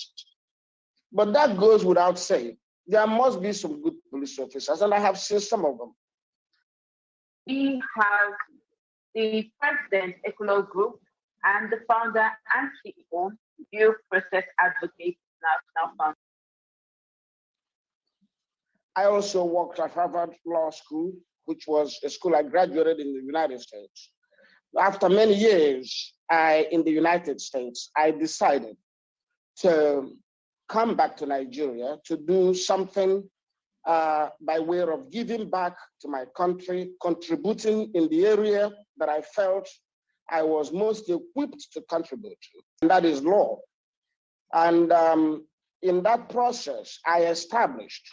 officers. But that goes without saying. There must be some good police officers, and I have seen some of them. We have the President Equino Group and the founder and CEO, Due Process Advocate National Fund. I also worked at Harvard Law School, which was a school I graduated in the United States. After many years in the United States, I decided to come back to Nigeria to do something by way of giving back to my country, contributing in the area that I felt I was most equipped to contribute to, and that is law. And in that process, I established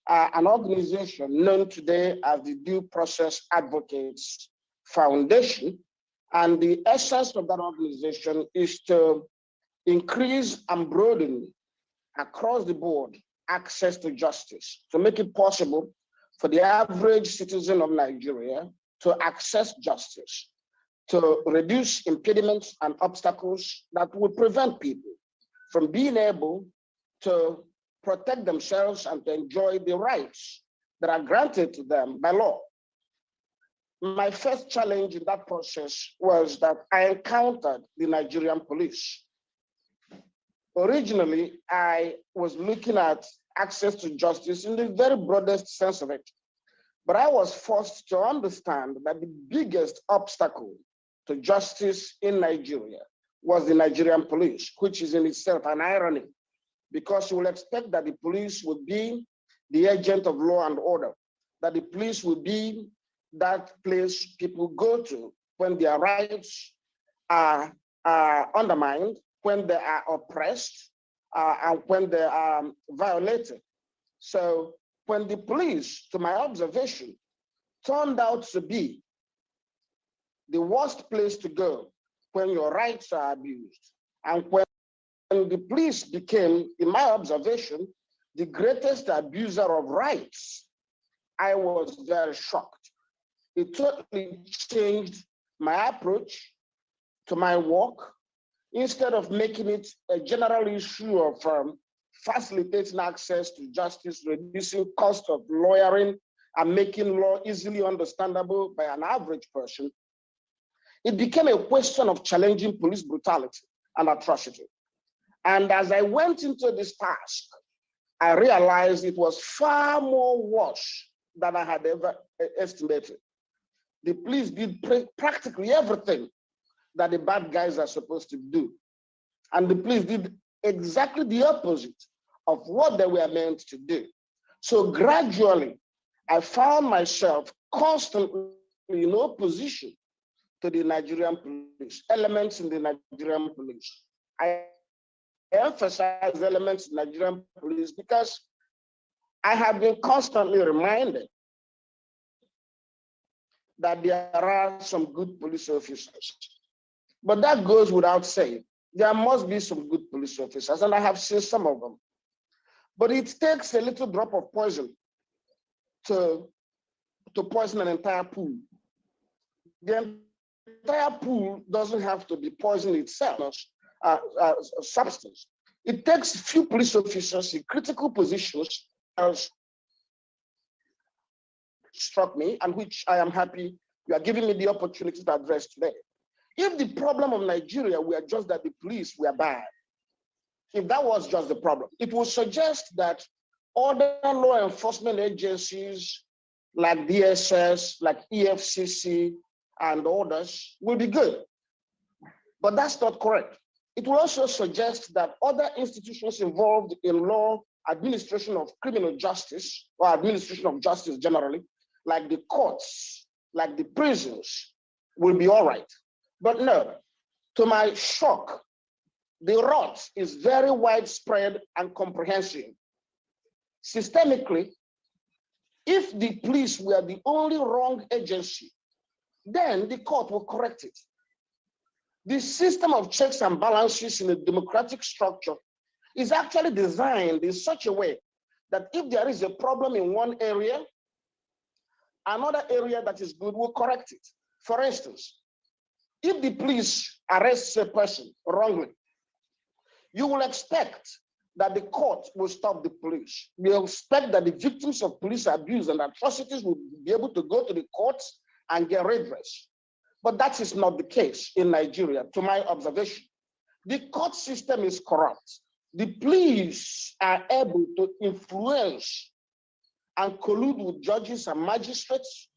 an organization known today as the Due Process Advocates Foundation. And the essence of that organization is to increase and broaden across the board access to justice, to make it possible for the average citizen of Nigeria to access justice, to reduce impediments and obstacles that would prevent people from being able to protect themselves and to enjoy the rights that are granted to them by law. My first challenge in that process was that I encountered the Nigerian police. Originally, I was looking at access to justice in the very broadest sense of it. But I was forced to understand that the biggest obstacle to justice in Nigeria was the Nigerian police, which is in itself an irony, because you will expect that the police would be the agent of law and order, that the police would be that place people go to when their rights are undermined, when they are oppressed, and when they are violated. So when the police, to my observation, turned out to be the worst place to go when your rights are abused, and when the police became, in my observation, the greatest abuser of rights, I was very shocked. It totally changed my approach to my work. Instead of making it a general issue of facilitating access to justice, reducing cost of lawyering, and making law easily understandable by an average person, it became a question of challenging police brutality and atrocity. And as I went into this task, I realized it was far more worse than I had ever estimated. The police did practically everything that the bad guys are supposed to do. And the police did exactly the opposite of what they were meant to do. So gradually, I found myself constantly in opposition to the Nigerian police, elements in the Nigerian police. I emphasize elements in the Nigerian police because I have been constantly reminded that there are some good police officers. But that goes without saying. There must be some good police officers, and I have seen some of them. But it takes a little drop of poison to poison an entire pool. The entire pool doesn't have to be poison itself, substance. It takes few police officers in critical positions, as struck me, and which I am happy you are giving me the opportunity to address today. If the problem of Nigeria were just that the police were bad, if that was just the problem, it would suggest that other law enforcement agencies like DSS, like EFCC, and others will be good. But that's not correct. It will also suggest that other institutions involved in law, administration of criminal justice, or administration of justice generally, like the courts, like the prisons, will be all right. But no, to my shock, the rot is very widespread and comprehensive. Systemically, if the police were the only wrong agency, then the court will correct it. The system of checks and balances in a democratic structure is actually designed in such a way that if there is a problem in one area, another area that is good will correct it. For instance, if the police arrests a person wrongly, you will expect that the court will stop the police. We expect that the victims of police abuse and atrocities will be able to go to the courts and get redress. But that is not the case in Nigeria, to my observation. The court system is corrupt. The police are able to influence and collude with judges and magistrates,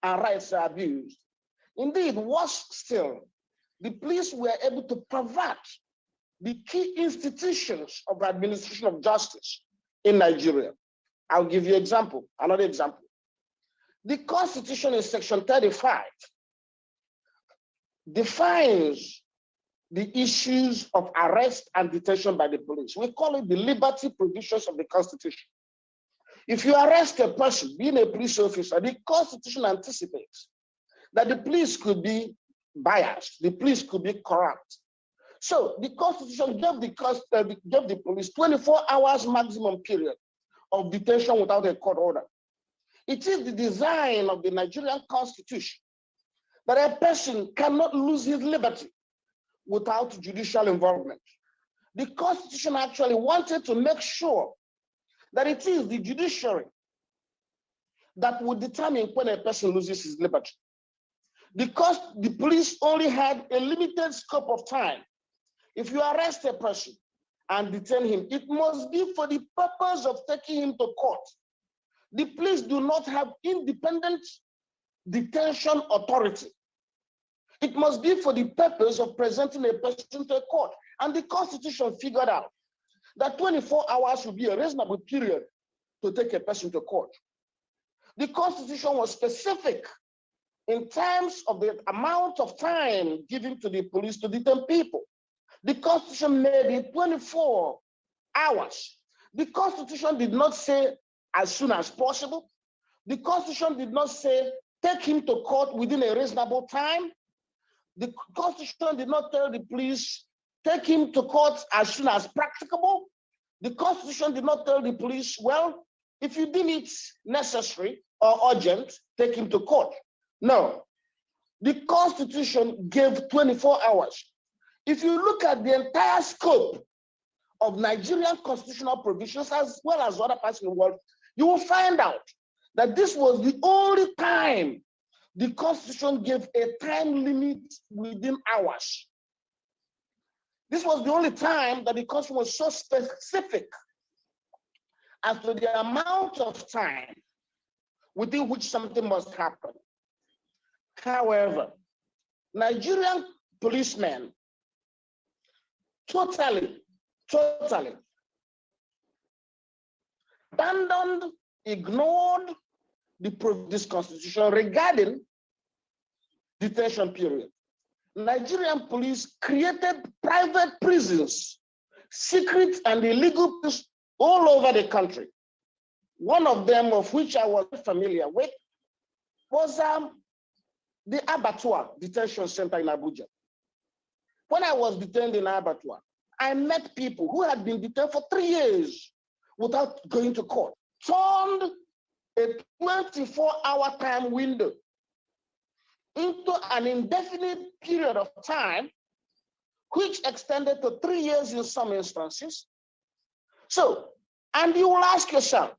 and rights are abused. Indeed, worse still, the police were able to pervert the key institutions of administration of justice in Nigeria. I'll give you another example. The Constitution in Section 35 defines the issues of arrest and detention by the police. We call it the liberty provisions of the Constitution. If you arrest a person, being a police officer, the Constitution anticipates that the police could be biased, the police could be corrupt. So the Constitution gave the police 24 hours maximum period of detention without a court order. It is the design of the Nigerian Constitution that a person cannot lose his liberty without judicial involvement. The Constitution actually wanted to make sure that it is the judiciary that would determine when a person loses his liberty. Because the police only had a limited scope of time. If you arrest a person and detain him, it must be for the purpose of taking him to court. The police do not have independent detention authority. It must be for the purpose of presenting a person to a court. And the Constitution figured out that 24 hours would be a reasonable period to take a person to court. The Constitution was specific in terms of the amount of time given to the police to detain people. The Constitution made it 24 hours. The Constitution did not say as soon as possible. The Constitution did not say take him to court within a reasonable time. The Constitution did not tell the police take him to court as soon as practicable. The Constitution did not tell the police, well, if you deem it necessary or urgent, take him to court. No, the Constitution gave 24 hours. If you look at the entire scope of Nigerian constitutional provisions, as well as other parts in the world, you will find out that this was the only time the Constitution gave a time limit within hours. This was the only time that the Constitution was so specific as to the amount of time within which something must happen. However, Nigerian policemen totally abandoned, ignored this Constitution regarding detention period. Nigerian police created private prisons, secret and illegal prisons all over the country. One of them, of which I was familiar with, was the Abattoir Detention Center in Abuja. When I was detained in Abattoir, I met people who had been detained for 3 years without going to court, turned a 24-hour time window into an indefinite period of time, which extended to 3 years in some instances. So, and you will ask yourself,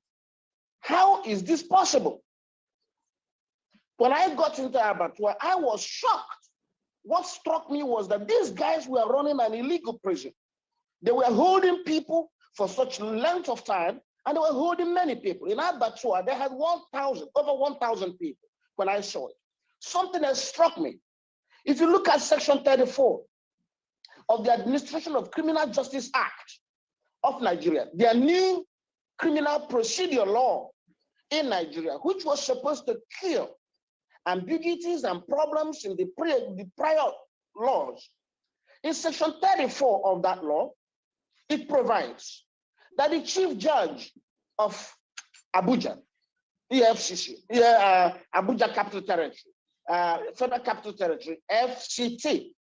how is this possible? When I got into Abattoir, I was shocked. What struck me was that these guys were running an illegal prison. They were holding people for such length of time, and they were holding many people. In Abattoir, they had over 1,000 people when I saw it. Something else struck me. If you look at Section 34 of the Administration of Criminal Justice Act of Nigeria, their new criminal procedure law in Nigeria, which was supposed to cure ambiguities and problems in the prior laws. In Section 34 of that law, it provides that the chief judge of Abuja, EFCC, Abuja Capital Territory, Federal Capital Territory, FCT,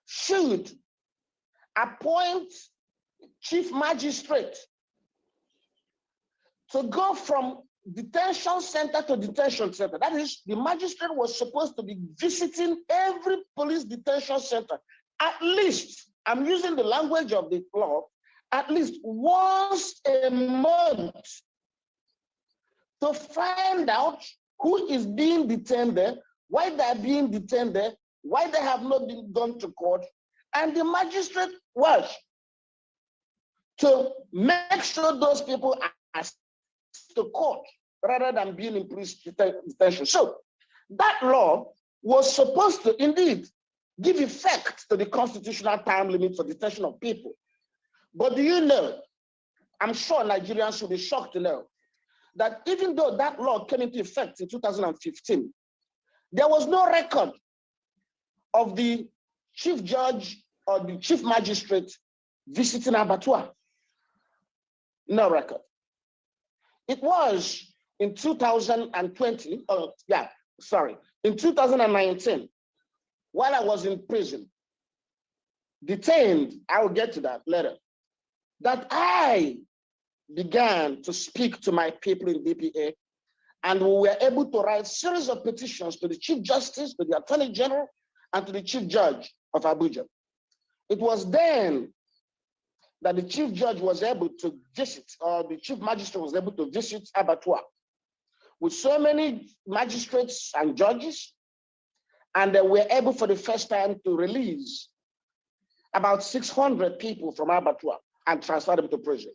should appoint chief magistrate to go from detention center to detention center. That is, the magistrate was supposed to be visiting every police detention center. At least, I'm using the language of the law, at least once a month to find out who is being detained there, why they're being detained there, why they have not been gone to court, and the magistrate was to make sure those people are to court rather than being in police detention. So that law was supposed to indeed give effect to the constitutional time limit for detention of people. But do you know, I'm sure Nigerians will be shocked to know that even though that law came into effect in 2015, there was no record of the chief judge or the chief magistrate visiting abattoir. No record. It was in 2020, in 2019, while I was in prison, detained, I will get to that later, that I began to speak to my people in DPA, and we were able to write a series of petitions to the Chief Justice, to the Attorney General, and to the Chief Judge of Abuja. It was then that the Chief Judge was able to visit, or the Chief Magistrate was able to visit abattoir with so many magistrates and judges, and they were able for the first time to release about 600 people from abattoir and transfer them to prison.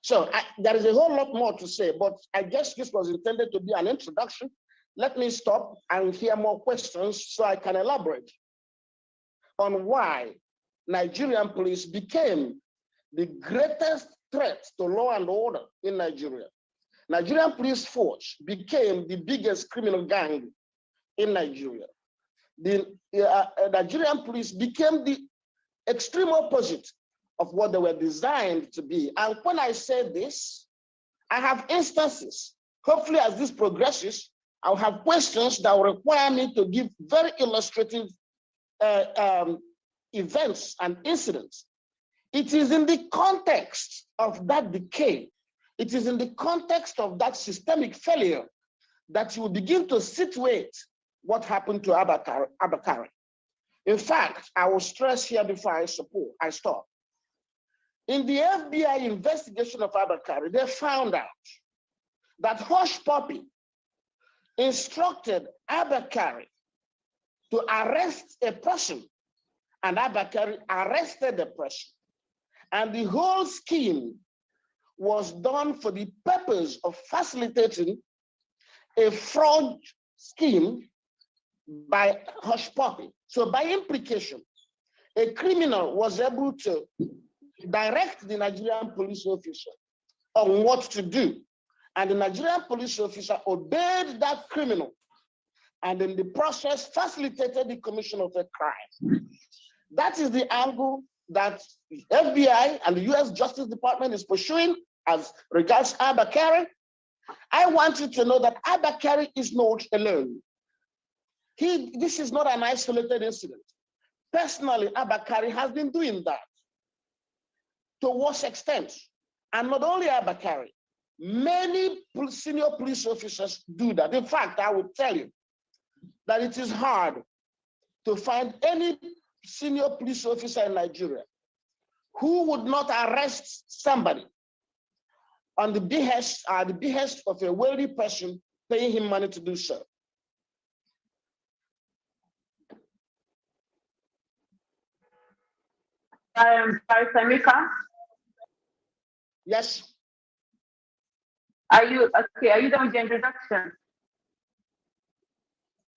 So there is a whole lot more to say, but I guess this was intended to be an introduction. Let me stop and hear more questions so I can elaborate on why Nigerian police became the greatest threat to law and order in Nigeria. Nigerian police force became the biggest criminal gang in Nigeria. The Nigerian police became the extreme opposite of what they were designed to be. And when I say this, I have instances. Hopefully, as this progresses, I'll have questions that will require me to give very illustrative events and incidents. It is in the context of that decay, it is in the context of that systemic failure that you will begin to situate what happened to Abba Kyari. In fact, I will stress here before I stop. In the FBI investigation of Abba Kyari, they found out that Hush Puppy instructed Abba Kyari to arrest a person, and Abba Kyari arrested the person. And the whole scheme was done for the purpose of facilitating a fraud scheme by Hush Puppy. So by implication, a criminal was able to direct the Nigerian police officer on what to do. And the Nigerian police officer obeyed that criminal, and in the process facilitated the commission of a crime. That is the angle that the FBI and the US Justice Department is pursuing as regards Abba Kyari. I want you to know that Abba Kyari is not alone. This is not an isolated incident. Personally, Abba Kyari has been doing that to worse extent. And not only Abba Kyari, many senior police officers do that. In fact, I would tell you that it is hard to find any senior police officer in Nigeria who would not arrest somebody on the behest of a wealthy person paying him money to do so. Sorry, Samika? Yes. Are you okay? Are you done with the introduction?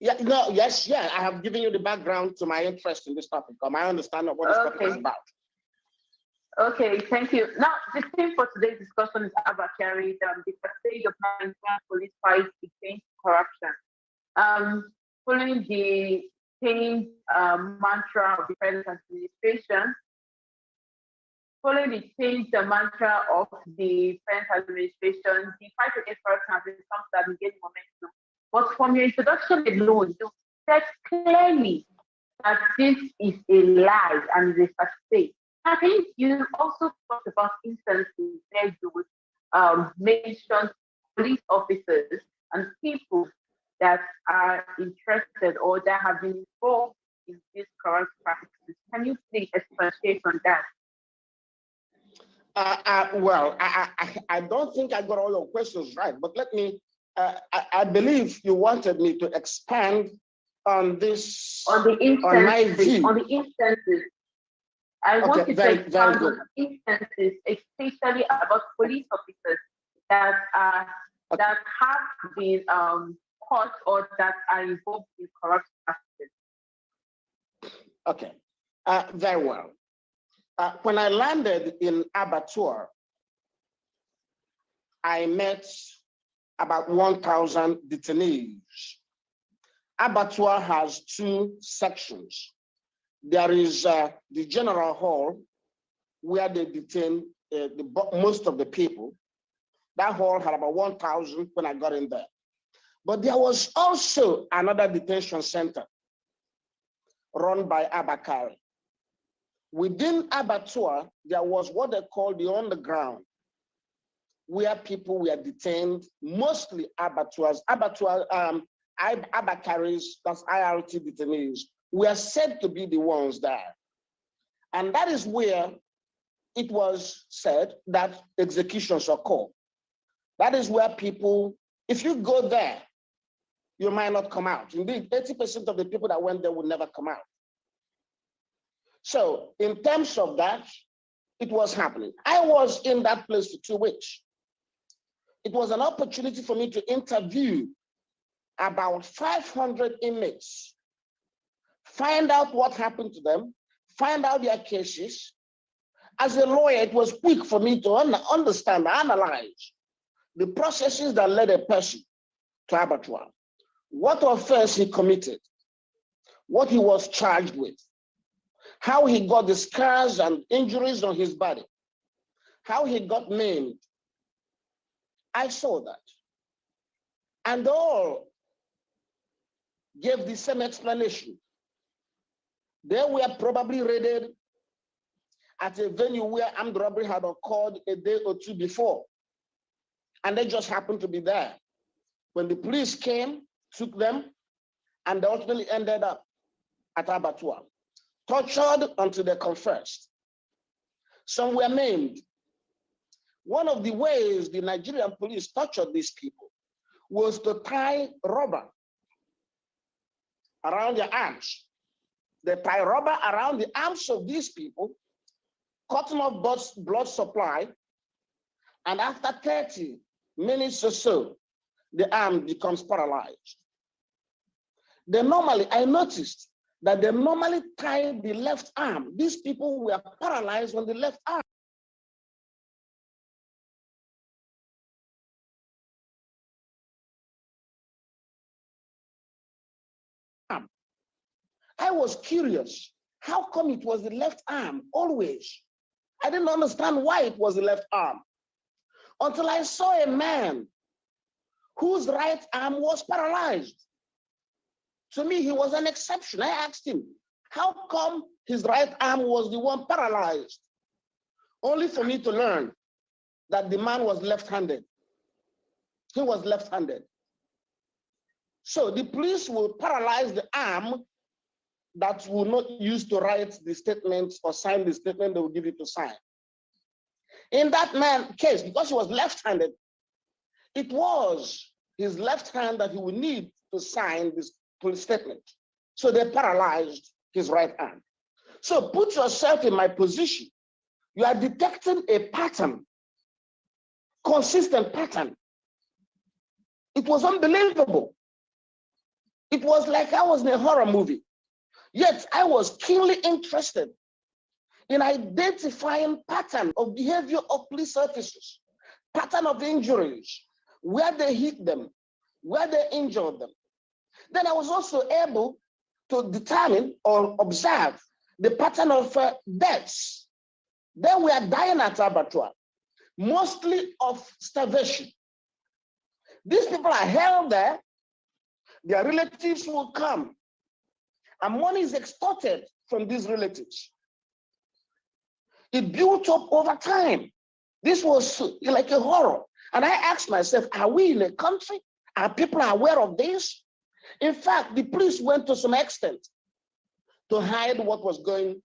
Yeah, no, yes, yeah. I have given you the background to my interest in this topic, or my understanding of what this topic is about. Okay, thank you. Now, the theme for today's discussion is Abba Kyari, the Facade of Nigerian police fight against corruption. Following the changed mantra of the present administration, the fight against corruption has been something that has gained momentum. But from your introduction alone, you said clearly that this is a lie and is a facade. I think you also talked about instances where you mentioned police officers and people that are interested or that have been involved in these corrupt practices. Can you please expatiate on that? Well, I don't think I got all your questions right, but let me, I believe you wanted me to expand on this, on the on my instances, view. on the instances. I want you to expand on instances, especially about police officers that are that have been caught or that are involved in corrupt practices. Okay, very well. When I landed in Abattoir, I met about 1,000 detainees. Abattoir has two sections. There is the general hall where they detain most of the people. That hall had about 1,000 when I got in there. But there was also another detention center run by Abba Kyari. Within Abattoir, there was what they call the underground, where people were detained, mostly abattoirs. Abba Kyaris, that's IRT detainees, were said to be the ones there. And that is where it was said that executions occur. That is where people, if you go there, you might not come out. Indeed, 80% of the people that went there would never come out. So in terms of that, it was happening. I was in that place for 2 weeks. It was an opportunity for me to interview about 500 inmates, find out what happened to them, find out their cases. As a lawyer, it was quick for me to understand, analyze the processes that led a person to abattoir, what offense he committed, what he was charged with, how he got the scars and injuries on his body, how he got maimed. I saw that. And all gave the same explanation. They were probably raided at a venue where armed robbery had occurred a day or two before. And they just happened to be there. When the police came, took them, and they ultimately ended up at abattoir, tortured until they confessed. Some were maimed. One of the ways the Nigerian police tortured these people was to tie rubber around their arms. They tie rubber around the arms of these people, cutting off blood supply, and after 30 minutes or so, the arm becomes paralyzed. I noticed that they normally tie the left arm. These people were paralyzed on the left arm. I was curious, how come it was the left arm always? I didn't understand why it was the left arm until I saw a man whose right arm was paralyzed. To me, he was an exception. I asked him, how come his right arm was the one paralyzed? Only for me to learn that the man was left-handed. He was left-handed. So the police will paralyze the arm that will not use to write the statement or sign the statement they will give you to sign. In that man's case, because he was left-handed, it was his left hand that he would need to sign this police statement. So they paralyzed his right hand. So put yourself in my position. You are detecting a pattern, consistent pattern. It was unbelievable. It was like I was in a horror movie. Yet I was keenly interested in identifying pattern of behavior of police officers, pattern of injuries, where they hit them, where they injured them. Then I was also able to determine or observe the pattern of deaths. They were dying at abattoir, mostly of starvation. These people are held there, their relatives will come, and money is extorted from these relatives. It built up over time. This was like a horror. And I asked myself, are we in a country? Are people aware of this? In fact, the police went to some extent to hide what was going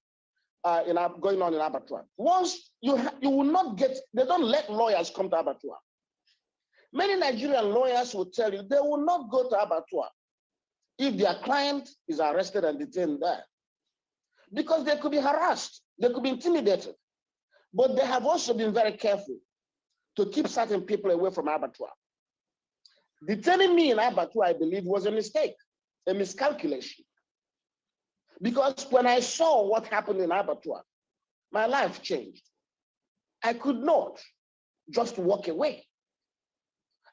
going on in abattoir. Once you will not get, they don't let lawyers come to abattoir. Many Nigerian lawyers will tell you they will not go to abattoir if their client is arrested and detained there, because they could be harassed, they could be intimidated. But they have also been very careful to keep certain people away from abattoir. Detaining me in abattoir, I believe, was a mistake, a miscalculation. Because when I saw what happened in abattoir, my life changed. I could not just walk away.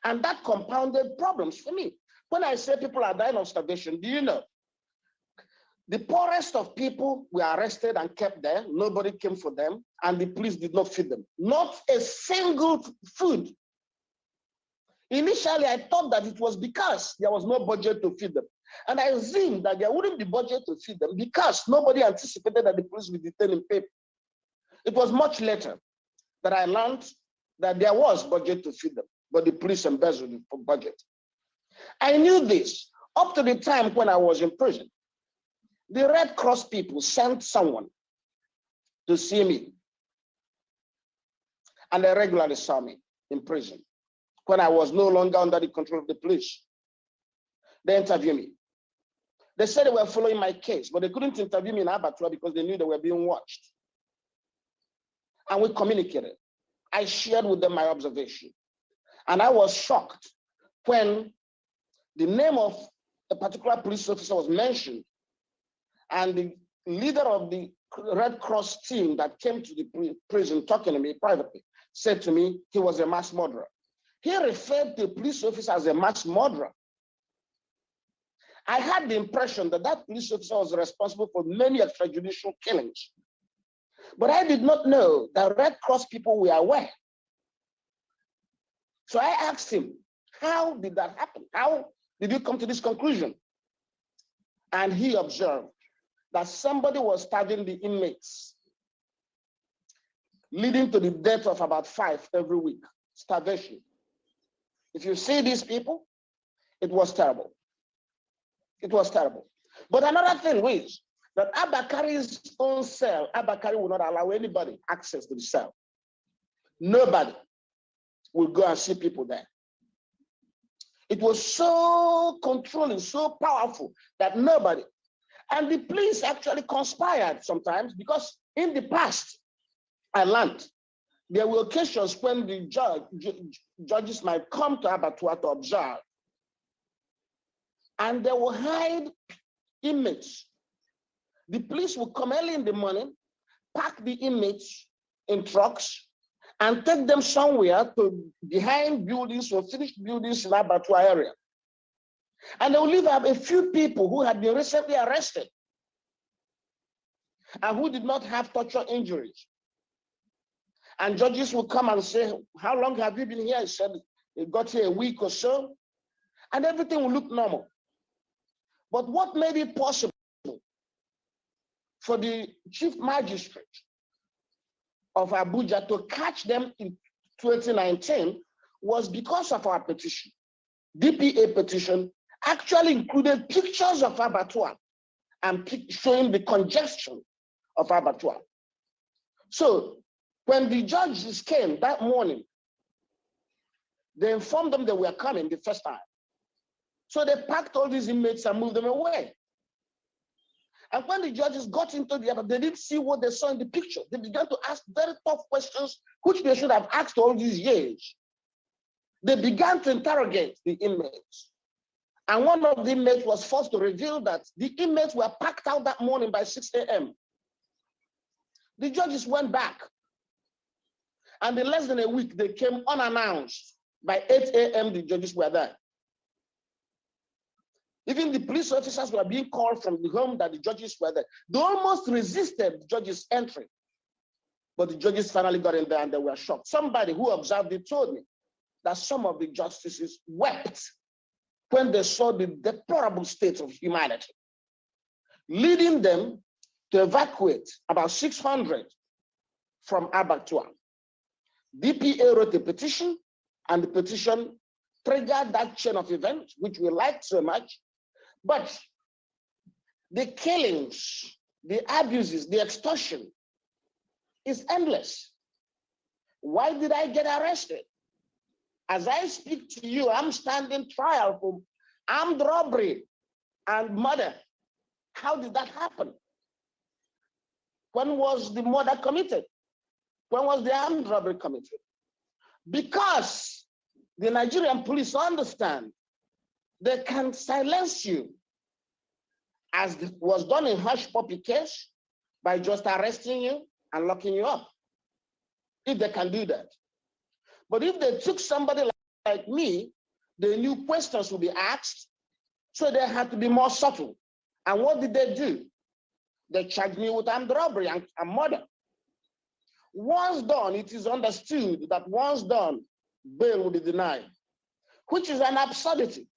And that compounded problems for me. When I say people are dying of starvation, do you know? The poorest of people were arrested and kept there. Nobody came for them, and the police did not feed them. Not a single food. Initially, I thought that it was because there was no budget to feed them. And I assumed that there wouldn't be budget to feed them because nobody anticipated that the police would detain people. It was much later that I learned that there was budget to feed them, but the police embezzled the budget. I knew this up to the time when I was in prison. The Red Cross people sent someone to see me, and they regularly saw me in prison when I was no longer under the control of the police. They interviewed me. They said they were following my case, but they couldn't interview me in abattoir because they knew they were being watched. And we communicated. I shared with them my observation. And I was shocked when the name of a particular police officer was mentioned, and the leader of the Red Cross team that came to the prison talking to me privately said to me he was a mass murderer. He referred to a police officer as a mass murderer. I had the impression that that police officer was responsible for many extrajudicial killings. But I did not know that Red Cross people were aware. So I asked him, how did that happen? How did you come to this conclusion? And he observed that somebody was starving the inmates, leading to the death of about 5 every week. Starvation. If you see these people, it was terrible. It was terrible. But another thing is that Abba Kyari's own cell, Abba Kyari will not allow anybody access to the cell. Nobody will go and see people there. It was so controlling, so powerful that nobody. And the police actually conspired sometimes, because in the past, I learned there were occasions when the judges might come to abattoir to observe, and they will hide inmates. The police will come early in the morning, pack the inmates in trucks, and take them somewhere to behind buildings or finished buildings in the abattoir area. And they will leave a few people who had been recently arrested and who did not have torture injuries. And judges will come and say, how long have you been here? He said, he got here a week or so, and everything will look normal. But what made it possible for the chief magistrate of Abuja to catch them in 2019 was because of our petition. DPA petition actually included pictures of abattoir and showing the congestion of abattoir. So when the judges came that morning, they informed them they were coming the first time. So they packed all these inmates and moved them away. And when the judges got into the abattoir, they didn't see what they saw in the picture. They began to ask very tough questions, which they should have asked all these years. They began to interrogate the inmates. And one of the inmates was forced to reveal that the inmates were packed out that morning by 6 a.m. The judges went back. And in less than a week, they came unannounced. By 8 a.m., the judges were there. Even the police officers were being called from the home that the judges were there. They almost resisted the judges' entry. But the judges finally got in there and they were shocked. Somebody who observed it told me that some of the justices wept when they saw the deplorable state of humanity, leading them to evacuate about 600 from abattoir. DPA wrote a petition, and the petition triggered that chain of events, which we liked so much. But the killings, the abuses, the extortion, is endless. Why did I get arrested? As I speak to you, I'm standing trial for armed robbery and murder. How did that happen? When was the murder committed? When was the armed robbery committed? Because the Nigerian police understand they can silence you, as was done in Hush Puppy case, by just arresting you and locking you up, if they can do that. But if they took somebody like me, they knew questions would be asked, so they had to be more subtle. And what did they do? They charged me with armed robbery and murder. Once done, it is understood that once done, bail will be denied, which is an absurdity.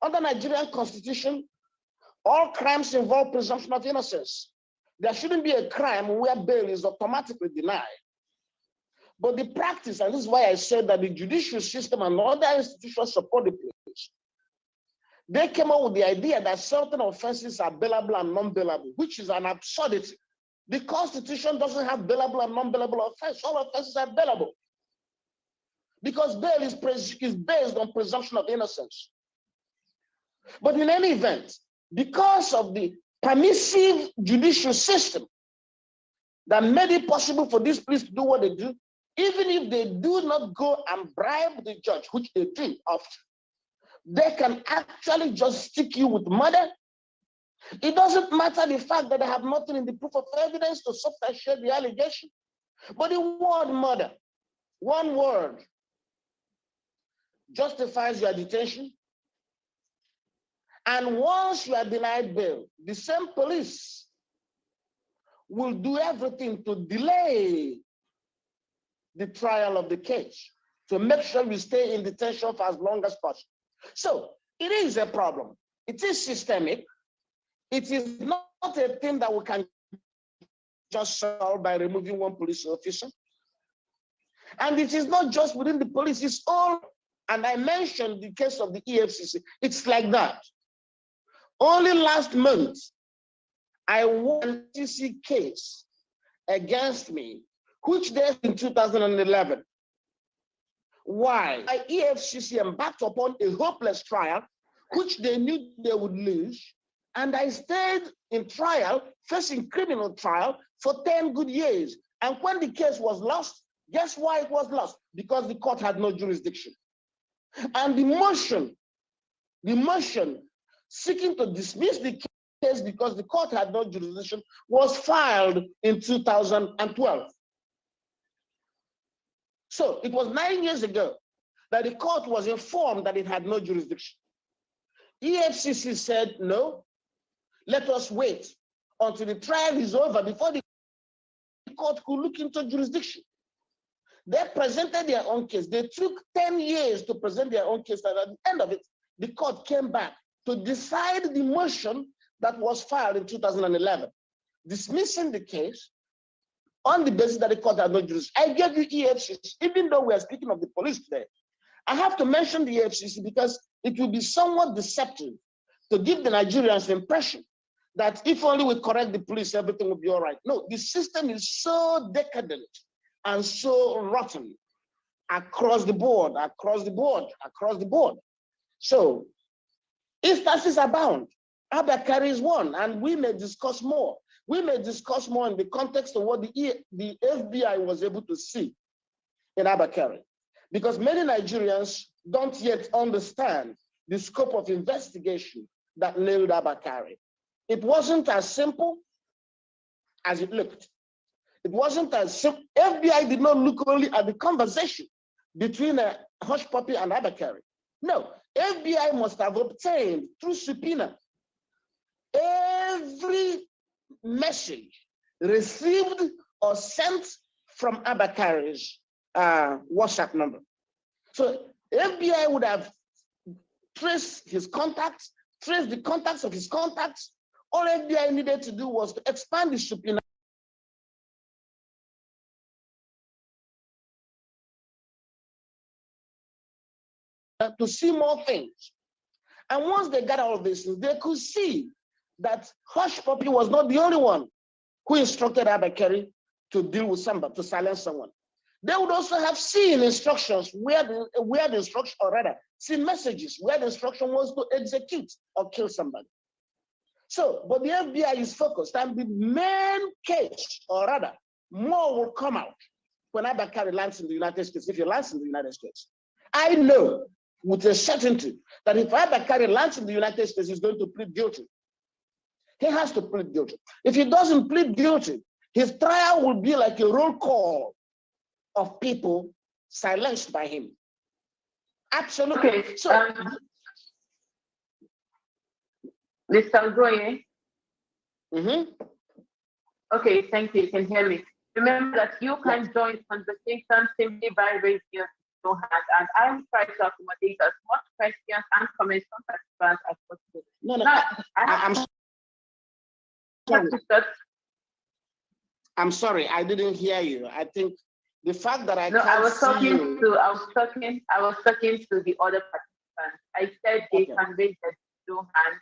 Under Nigerian Constitution, all crimes involve presumption of innocence. There shouldn't be a crime where bail is automatically denied. But the practice, and this is why I said that the judicial system and other institutions support the police, they came up with the idea that certain offenses are bailable and non-bailable, which is an absurdity. The Constitution doesn't have bailable and non-bailable offenses. All offenses are bailable, because bail is based on presumption of innocence. But in any event, because of the permissive judicial system that made it possible for these police to do what they do, even if they do not go and bribe the judge, which they do often, they can actually just stick you with murder. It doesn't matter the fact that they have nothing in the proof of evidence to substantiate the allegation. But the word murder, one word, justifies your detention. And once you are denied bail, the same police will do everything to delay the trial of the case, to make sure you stay in detention for as long as possible. So it is a problem. It is systemic. It is not a thing that we can just solve by removing one police officer. And it is not just within the police, it's all, and I mentioned the case of the EFCC, it's like that. Only last month, I won an EFCC case against me, which they in 2011. Why? My EFCC embarked upon a hopeless trial, which they knew they would lose. And I stayed in trial, facing criminal trial for 10 good years. And when the case was lost, guess why it was lost? Because the court had no jurisdiction. And the motion seeking to dismiss the case because the court had no jurisdiction was filed in 2012. So it was 9 years ago that the court was informed that it had no jurisdiction. EFCC said, no, let us wait until the trial is over before the court could look into jurisdiction. They presented their own case. They took 10 years to present their own case, and at the end of it, the court came back to decide the motion that was filed in 2011, dismissing the case on the basis that the court had no jurisdiction. I gave you EFCC, even though we are speaking of the police today. I have to mention the EFCC because it will be somewhat deceptive to give the Nigerians the impression that if only we correct the police, everything will be all right. No, the system is so decadent and so rotten across the board. So instances abound. Abba Kyari is one, and we may discuss more. We may discuss more in the context of what the FBI was able to see in Abba Kyari, because many Nigerians don't yet understand the scope of investigation that nailed Abba Kyari. It wasn't as simple as it looked. It wasn't as simple. FBI did not look only at the conversation between Hush Puppy and Abba Kyari. No, FBI must have obtained through subpoena every message received or sent from Abba Kyari's WhatsApp number. So FBI would have traced his contacts, traced the contacts of his contacts. All FBI needed to do was to expand the subpoena to see more things. And once they got all of this, they could see that Hush Puppy was not the only one who instructed Abba Kyari to deal with somebody, to silence someone. They would also have seen instructions where the instruction, or rather, seen messages where the instruction was to execute or kill somebody. So, but the FBI is focused, and the main case, or rather, more will come out when Abba Kyari lands in the United States, if he lands in the United States. I know with a certainty that if Abba Kyari lands in the United States, he's going to plead guilty. He has to plead guilty. If he doesn't plead guilty, his trial will be like a roll call of people silenced by him. Absolutely. Okay. So, Mr. Goye. Okay, thank you. You can hear me. Remember that you can join conversation simply by raising your hand, and I will try to accommodate as much questions and comments from participants as possible. I'm sorry, I didn't hear you. I think the fact that I was talking to the other participants. I said they can raise their hand,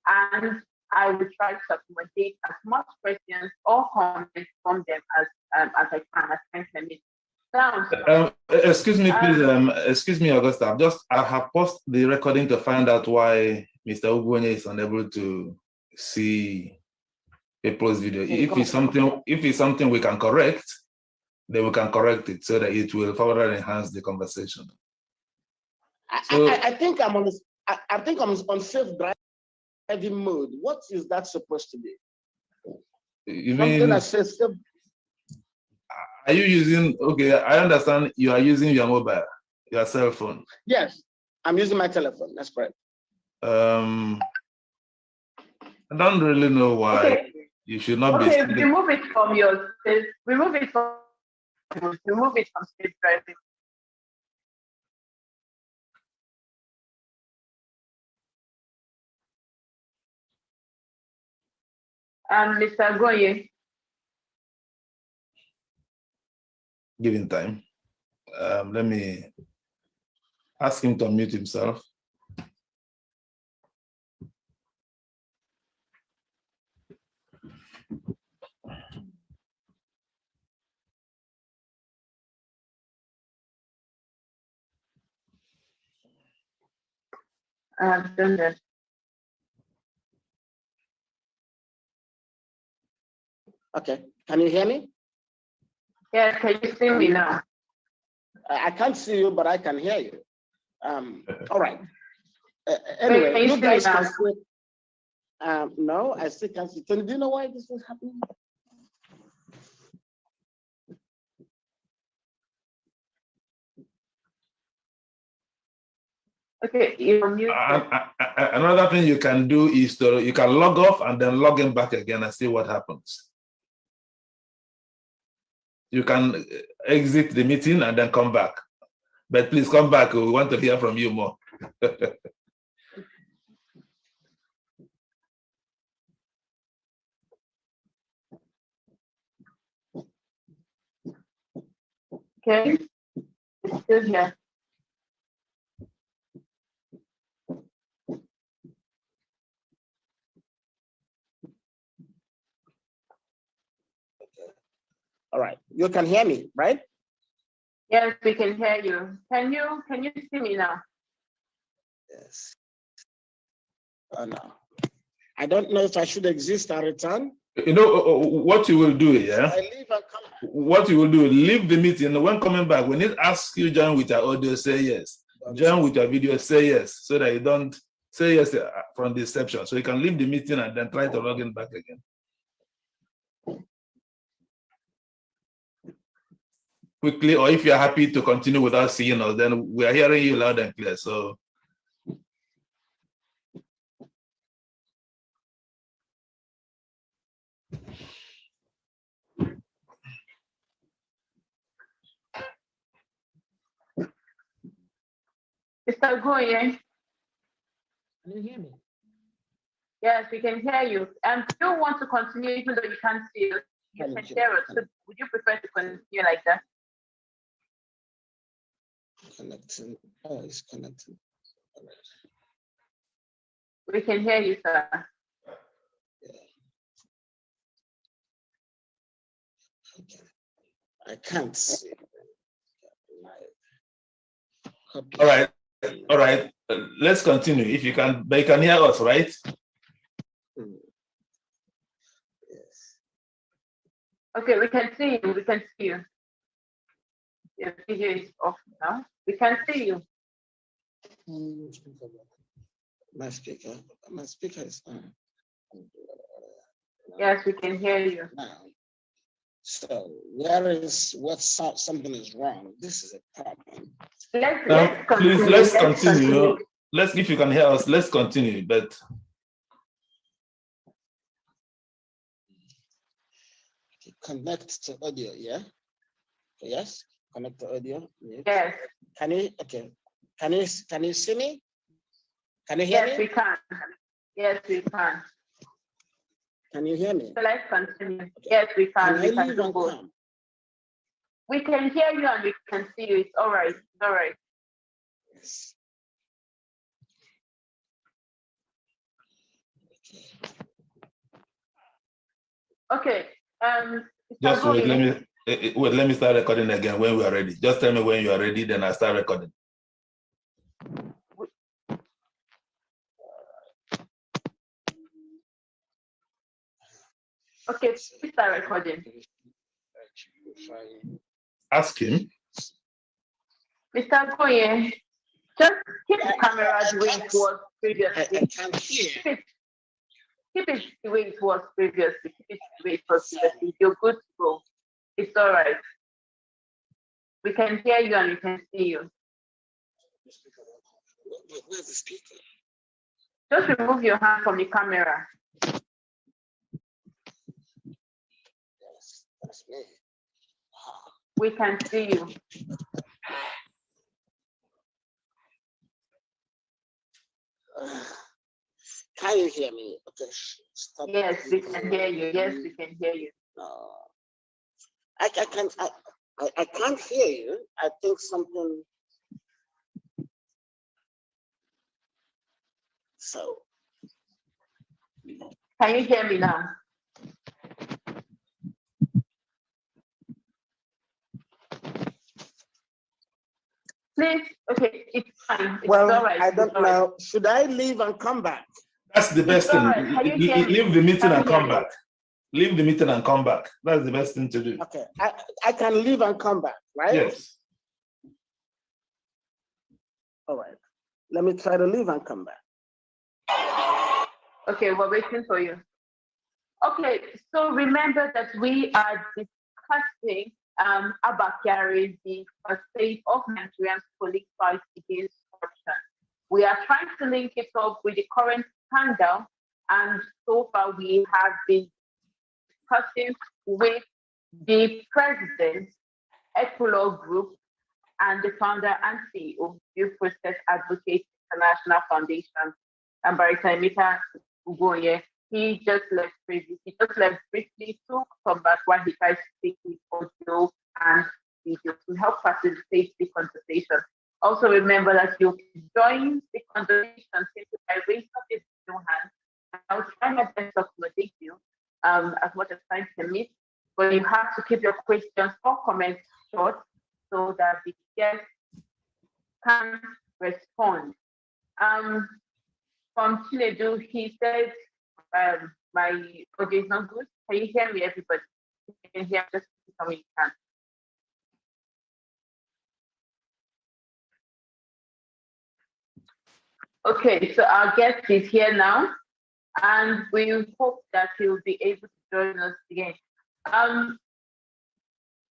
and I will try to accommodate as much questions or comments from them as I can, as time permits. Excuse me, please. Excuse me, Augusta. I have paused the recording to find out why Mr. Ugwonye is unable to see people's video. If it's something we can correct, then we can correct it so that it will further enhance the conversation. I think I'm on safe driving mode. What is that supposed to be? You Something mean, that says safe. Are you using, okay, I understand you are using your mobile, your cell phone. Yes, I'm using my telephone, that's correct. I don't really know why you should not be. Remove it from your, remove it from safe driving. Mr. Goye. Given time. Let me ask him to unmute himself. I've done that. Okay, can you hear me? Yeah, can you see me now? I can't see you, but I can hear you. All right. Anyway, you guys can see. No, I still can't see. Do you know why this is happening? Okay, you're muted. Another thing you can do is you can log off and then log in back again and see what happens. You can exit the meeting and then come back. But please come back. We want to hear from you more. Okay, it's still here. All right, you can hear me, right? Yes, we can hear you. Can you see me now? Yes. Oh no. I don't know if I should exist and return. You know what you will do, yeah? I leave and come back. What you will do, leave the meeting. When coming back, when it asks you join with your audio, say yes. Join with your video, say yes, so that you don't say yes from the inception. So you can leave the meeting and then try to log in back again. Quickly, or if you're happy to continue without seeing us, then we are hearing you loud and clear. So Mr. Goye. Can you hear me? Yes, we can hear you. And do you want to continue even though you can't see us? You can share it. So would you prefer to continue like that? Connecting. Oh, it's connecting. All right. We can hear you, sir. Yeah. Okay. I can't see. All right. All right. Let's continue. If you can, but you can hear us, right? Yes. Okay, we can see you. We can see you. Your video is off now. We can see you. My speaker is on. Yes, we can hear you. Now, so where is what something is wrong? This is a problem. Let's Please, continue. let's continue. Let's, if you can hear us, let's continue. But connect to audio, yeah? Yes, connect to audio. Yes. Can you? Okay. Can you see me? Can you hear me? Yes, we can. Yes, we can. Can you hear me? So let's continue. Okay. Yes, we can. We can do both. We can hear you and we can see you. It's all right. It's all right. Yes. Okay. just wait. Let me start recording again when we are ready. Just tell me when you are ready, then I start recording. Okay, please start recording. Ask him. Mr. Goye, just keep the camera the way it was previously. I can't hear. Keep it the way it was previously. Keep it the way it was previously. You're good to go. It's all right. We can hear you and we can see you. Where's the speaker? Just remove your hand from the camera. Yes, that's me. We can see you. Can you hear me? Okay. Stop. Yes, we can hear you. Yes, we can hear you. No. I can't hear you. I think something. So. Can you hear me now? Please, okay, it's fine. It's Well, all right. I don't know. Should I leave and come back? That's the best thing. Right. Leave the meeting and come back. Leave the meeting and come back. That's the best thing to do. Okay, I can leave and come back, right? Yes. All right. Let me try to leave and come back. Okay, we're waiting for you. Okay, so remember that we are discussing Abba Kyari, the state of Nigerian's police fight against corruption. We are trying to link it up with the current scandal, and so far we have been discussing with the president, Equilog Group, and the founder and CEO, Due Process Advocates International Foundation, and Barrister Ugoye. He just left briefly to come back while he tries to speak with audio and video to help facilitate the conversation. Also remember that you can join the conversation simply by raising up your hand. I'll try my best to accommodate you as much as time permits, but you have to keep your questions or comments short so that the guest can respond. From Chinedu, he said, my audio is not good. Can you hear me, everybody? You can hear just how you can. Okay, so our guest is here now, and we hope that he will be able to join us again.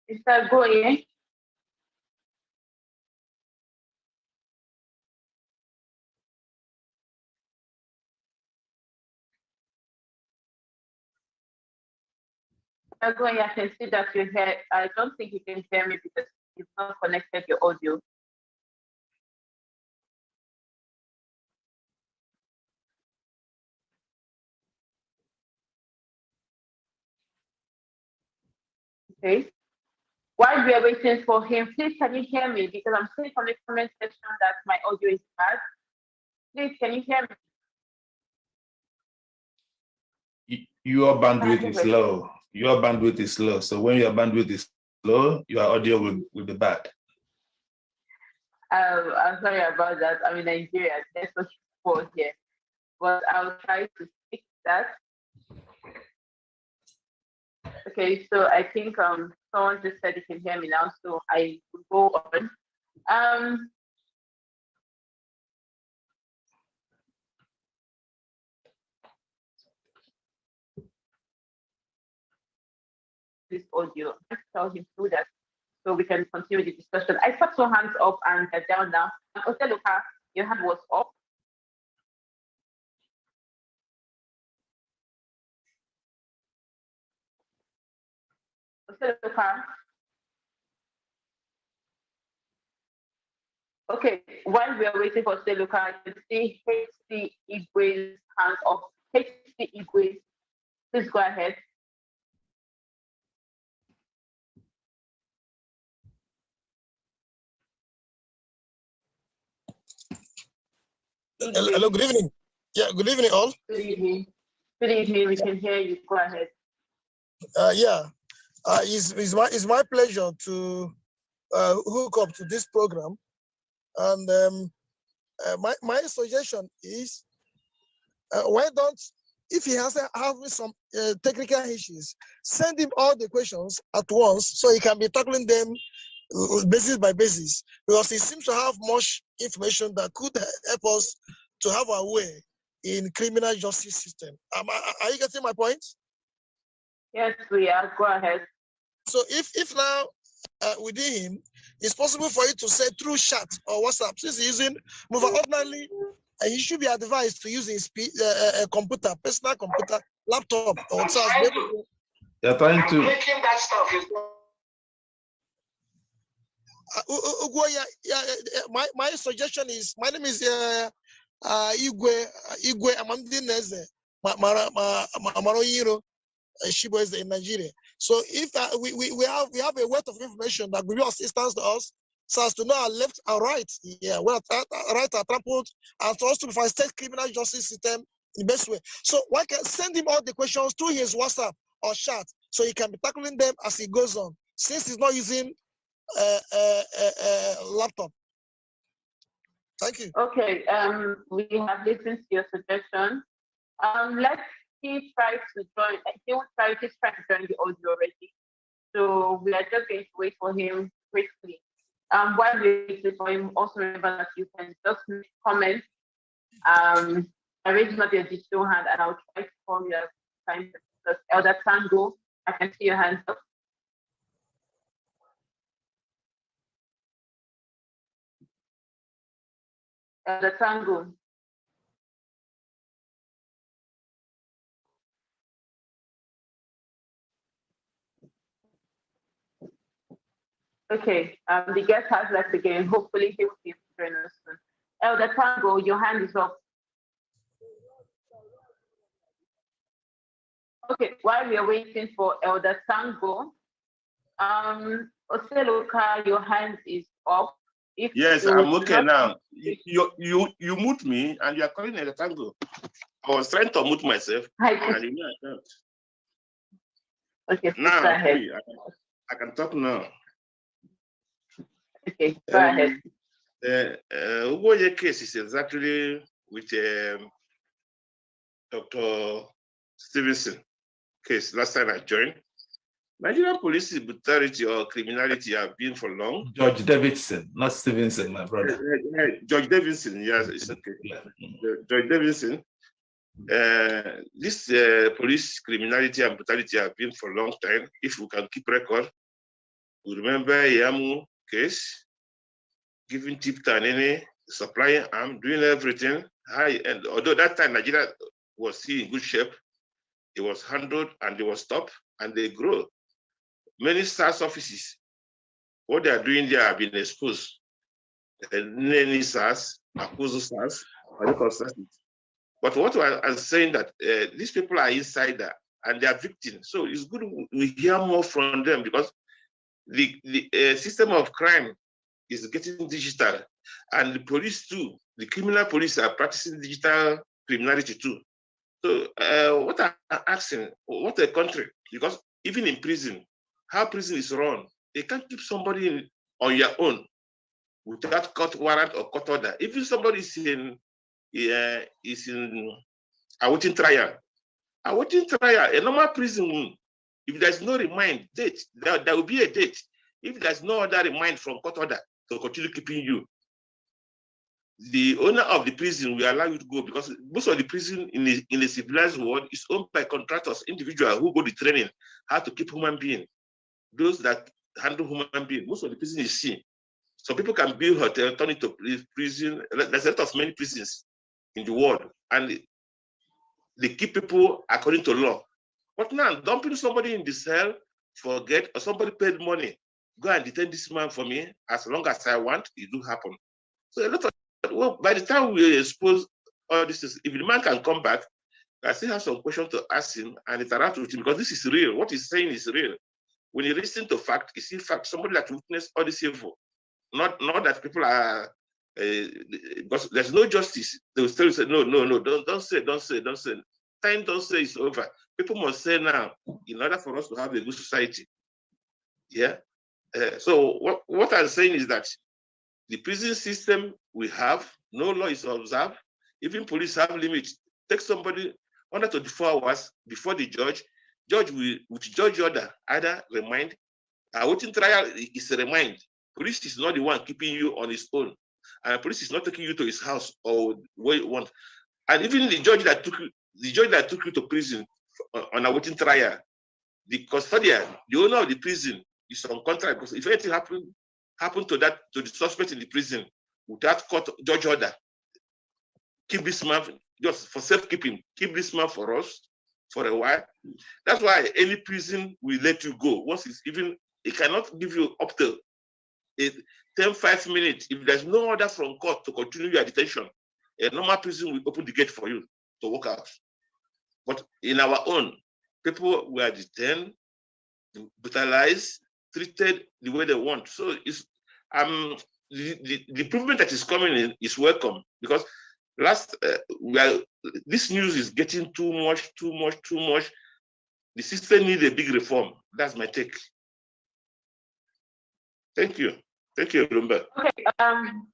Mr. Goye. I can see that you hear. I don't think you can hear me because you've not connected your audio. Okay. While we are waiting for him, please can you hear me? Because I'm seeing from the comment section that my audio is bad. Please, can you hear me? Your bandwidth is low. Your bandwidth is low. So when your bandwidth is Hello, your audio will be bad. I'm sorry about that. I'm in Nigeria. There's such support here, but I'll try to fix that. Okay, so I think someone just said you can hear me now, so I will go on. This audio, let's tell him through that so we can continue the discussion. I saw two hands up and they're down now. Oteluka, your hand was up. Oteluka. Okay, while we are waiting for Oteluka, you see HC Igwe's hands up. HC Igwe, please go ahead. Hello, good evening. Yeah, good evening, all. Good evening. Good evening. We can hear you. Go ahead. It's my pleasure to hook up to this program, and my suggestion is why don't, if he has having some technical issues, send him all the questions at once so he can be tackling them basis by basis, because he seems to have much information that could help us to have our way in criminal justice system. Are you getting my point? Yes, we are. Go ahead. So if now within him, it's possible for you to say through chat or WhatsApp, since he's using mobile ordinarily, he should be advised to use his computer, personal computer, laptop, or whatever. You're trying to. Making that stuff is my suggestion is, my name is Igwe Amandineze Maroyiro Shibo is in Nigeria. So if we have a wealth of information that will be assistance to us, so as to know our left and right, well, right are trampled, and to also to state criminal justice system in the best way. So one can send him all the questions through his WhatsApp or chat, so he can be tackling them as he goes on, since he's not using laptop. Thank you. Okay, we have listened to your suggestion. Let's try to join. He will try to join the audio already. So we are just going to wait for him quickly. While we wait for him, also remember that you can just comment. I raise not your digital hand, and I'll try to call you as time. Elder Tango, I can see your hands up. The Tango. Okay, the guest has left again. Hopefully he will be joining us soon. Elder Tango, your hand is up. Okay, while we are waiting for Elder Tango, Oseloka, your hand is up. Yes, I'm okay now. You mute me and you are calling Elder Tango. I was trying to mute myself. And you know I can't. Okay, now go ahead. I can talk now. Okay, go ahead. Ugoye case is exactly with Dr. Stevenson case last time I joined. Nigerian police brutality or criminality have been for long. Judge Davidson, not Stevenson, my brother. Judge Davidson, yes, it's okay. Yeah. Judge Davidson. This police criminality and brutality have been for a long time. If we can keep record, we remember Yamu case, giving tip to Anene, supplying arm, doing everything. And although that time Nigeria was still in good shape, it was handled and they was stopped and they grow. Many SARS offices, what they are doing there have been exposed. Many SARS, Akuzu SARS, but what I'm saying that these people are insider and they are victims. So it's good we hear more from them, because the system of crime is getting digital, and the police too, the criminal police are practicing digital criminality too. So what I'm asking, what a country, because even in prison, how prison is run, You can't keep somebody on your own without court warrant or court order. Even somebody is in awaiting trial. Awaiting trial, a normal prison, if there's no remand date, there will be a date. If there's no other remand from court order to continue keeping you, the owner of the prison will allow you to go, because most of the prison in the civilized world is owned by contractors, individuals who go to training how to keep human beings. Those that handle human beings, most of the prison is seen. So people can build hotel, turn it to prison. There's a lot of many prisons in the world, and they keep people according to law. But now, dumping somebody in the cell, forget, or somebody paid money, go and detain this man for me, as long as I want, it do happen. So a lot of, well, by the time we expose all this, if the man can come back, I still have some questions to ask him and interact with him, because this is real. What he's saying is real. When you listen to fact, you see fact, somebody that witnessed all this evil. Not that people are, because there's no justice. They will still say, no, don't say. Time don't say it's over. People must say now, in order for us to have a good society. Yeah. So what I'm saying is that the prison system we have, no law is observed. Even police have limits. Take somebody under 24 hours before the judge. Judge will, with judge order, either remand. Awaiting trial is a remand. Police is not the one keeping you on his own. And police is not taking you to his house or where you want. And even the judge that took you to prison on awaiting trial, the custodian, the owner of the prison is on contract, because if anything happened to the suspect in the prison without court judge order, keep this man just for safekeeping, keep this man for us for a while. That's why any prison will let you go. Once it's even, it cannot give you up to 5 minutes. If there's no order from court to continue your detention, a normal prison will open the gate for you to walk out. But in our own, people were detained, brutalized, treated the way they want. So it's the improvement that is coming in is welcome, because this news is getting too much. The system needs a big reform. That's my take. Thank you. Thank you, Lumba. Okay,